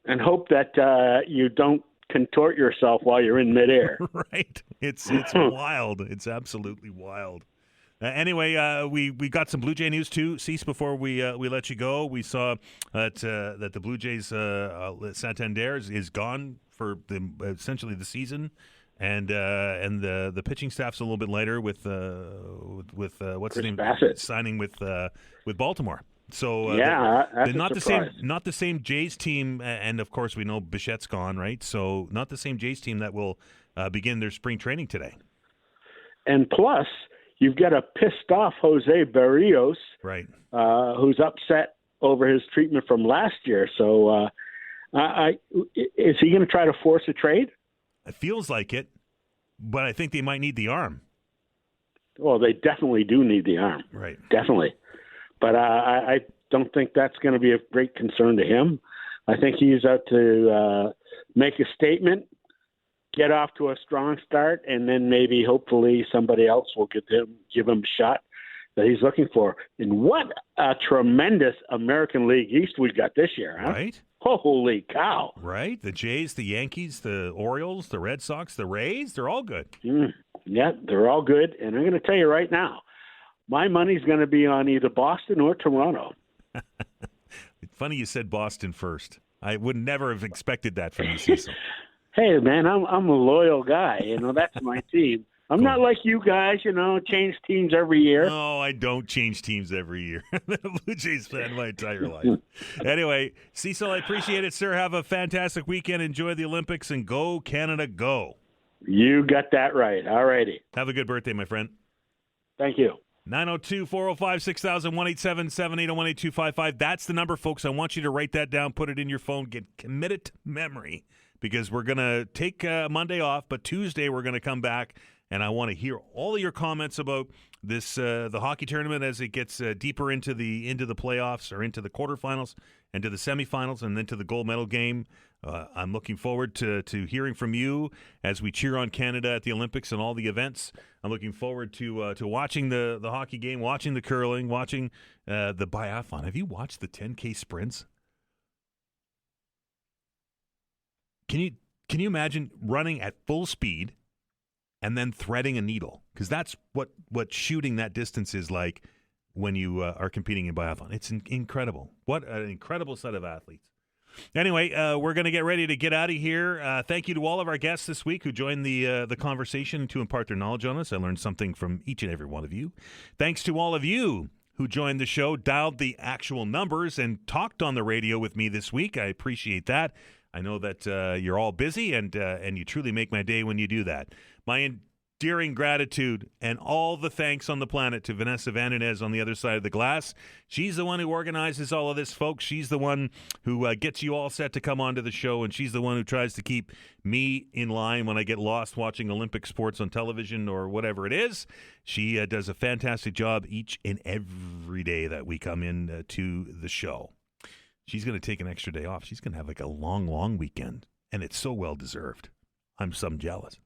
And hope that you don't contort yourself while you're in midair. Right. It's wild. It's absolutely wild. Anyway, we got some Blue Jay news too. Cease, before we let you go, we saw that the Blue Jays Santander is gone for essentially the season, and the pitching staff's a little bit lighter with what's his name Bassett signing with Baltimore. So that's not the same Jays team, and of course we know Bichette's gone, right? So not the same Jays team that will begin their spring training today. And plus, you've got a pissed off Jose Barrios, right? Who's upset over his treatment from last year. So is he going to try to force a trade? It feels like it, but I think they might need the arm. Well, they definitely do need the arm. Right. Definitely. But I don't think that's going to be a great concern to him. I think he's out to make a statement, get off to a strong start, and then maybe hopefully somebody else will give him a shot that he's looking for. And what a tremendous American League East we got this year, huh? Right? Holy cow. Right? The Jays, the Yankees, the Orioles, the Red Sox, the Rays, they're all good. Yeah, they're all good. And I'm going to tell you right now, my money's going to be on either Boston or Toronto. Funny you said Boston first. I would never have expected that from you, Cecil. Hey, man, I'm a loyal guy. That's my team. I'm not like you guys, change teams every year. No, I don't change teams every year. I'm a Blue Jays fan my entire life. Anyway, Cecil, I appreciate it, sir. Have a fantastic weekend. Enjoy the Olympics, and go Canada, go. You got that right. All righty. Have a good birthday, my friend. Thank you. 902-405-6000, 1-877-801-8255. That's the number, folks. I want you to write that down, put it in your phone, commit it to memory, because we're going to take Monday off, but Tuesday we're going to come back, and I want to hear all of your comments about this the hockey tournament as it gets deeper into the playoffs, or into the quarterfinals, and to the semifinals, and then to the gold medal game. I'm looking forward to hearing from you as we cheer on Canada at the Olympics and all the events. I'm looking forward to watching the hockey game, watching the curling, watching the biathlon. Have you watched the 10K sprints? Can you imagine running at full speed and then threading a needle? Because that's what shooting that distance is like when you are competing in biathlon. It's incredible. What an incredible set of athletes. Anyway, we're going to get ready to get out of here. Thank you to all of our guests this week who joined the conversation to impart their knowledge on us. I learned something from each and every one of you. Thanks to all of you who joined the show, dialed the actual numbers, and talked on the radio with me this week. I appreciate that. I know that you're all busy, and you truly make my day when you do that. My endearing gratitude and all the thanks on the planet to Vanessa Van Inez on the other side of the glass. She's the one who organizes all of this, folks. She's the one who gets you all set to come onto the show, and she's the one who tries to keep me in line when I get lost watching Olympic sports on television or whatever it is. She does a fantastic job each and every day that we come in to the show. She's going to take an extra day off. She's going to have like a long, long weekend, and it's so well deserved. I'm some jealous.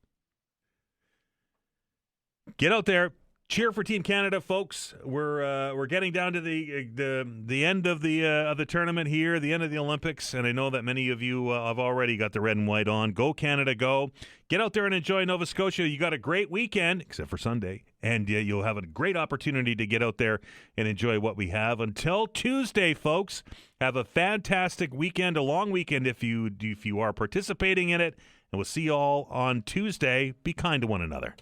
Get out there, cheer for Team Canada, folks. We're getting down to the end of the tournament here, the end of the Olympics, and I know that many of you have already got the red and white on. Go Canada, go! Get out there and enjoy Nova Scotia. You got a great weekend, except for Sunday, and you'll have a great opportunity to get out there and enjoy what we have. Until Tuesday, folks, have a fantastic weekend, a long weekend if you are participating in it, and we'll see you all on Tuesday. Be kind to one another.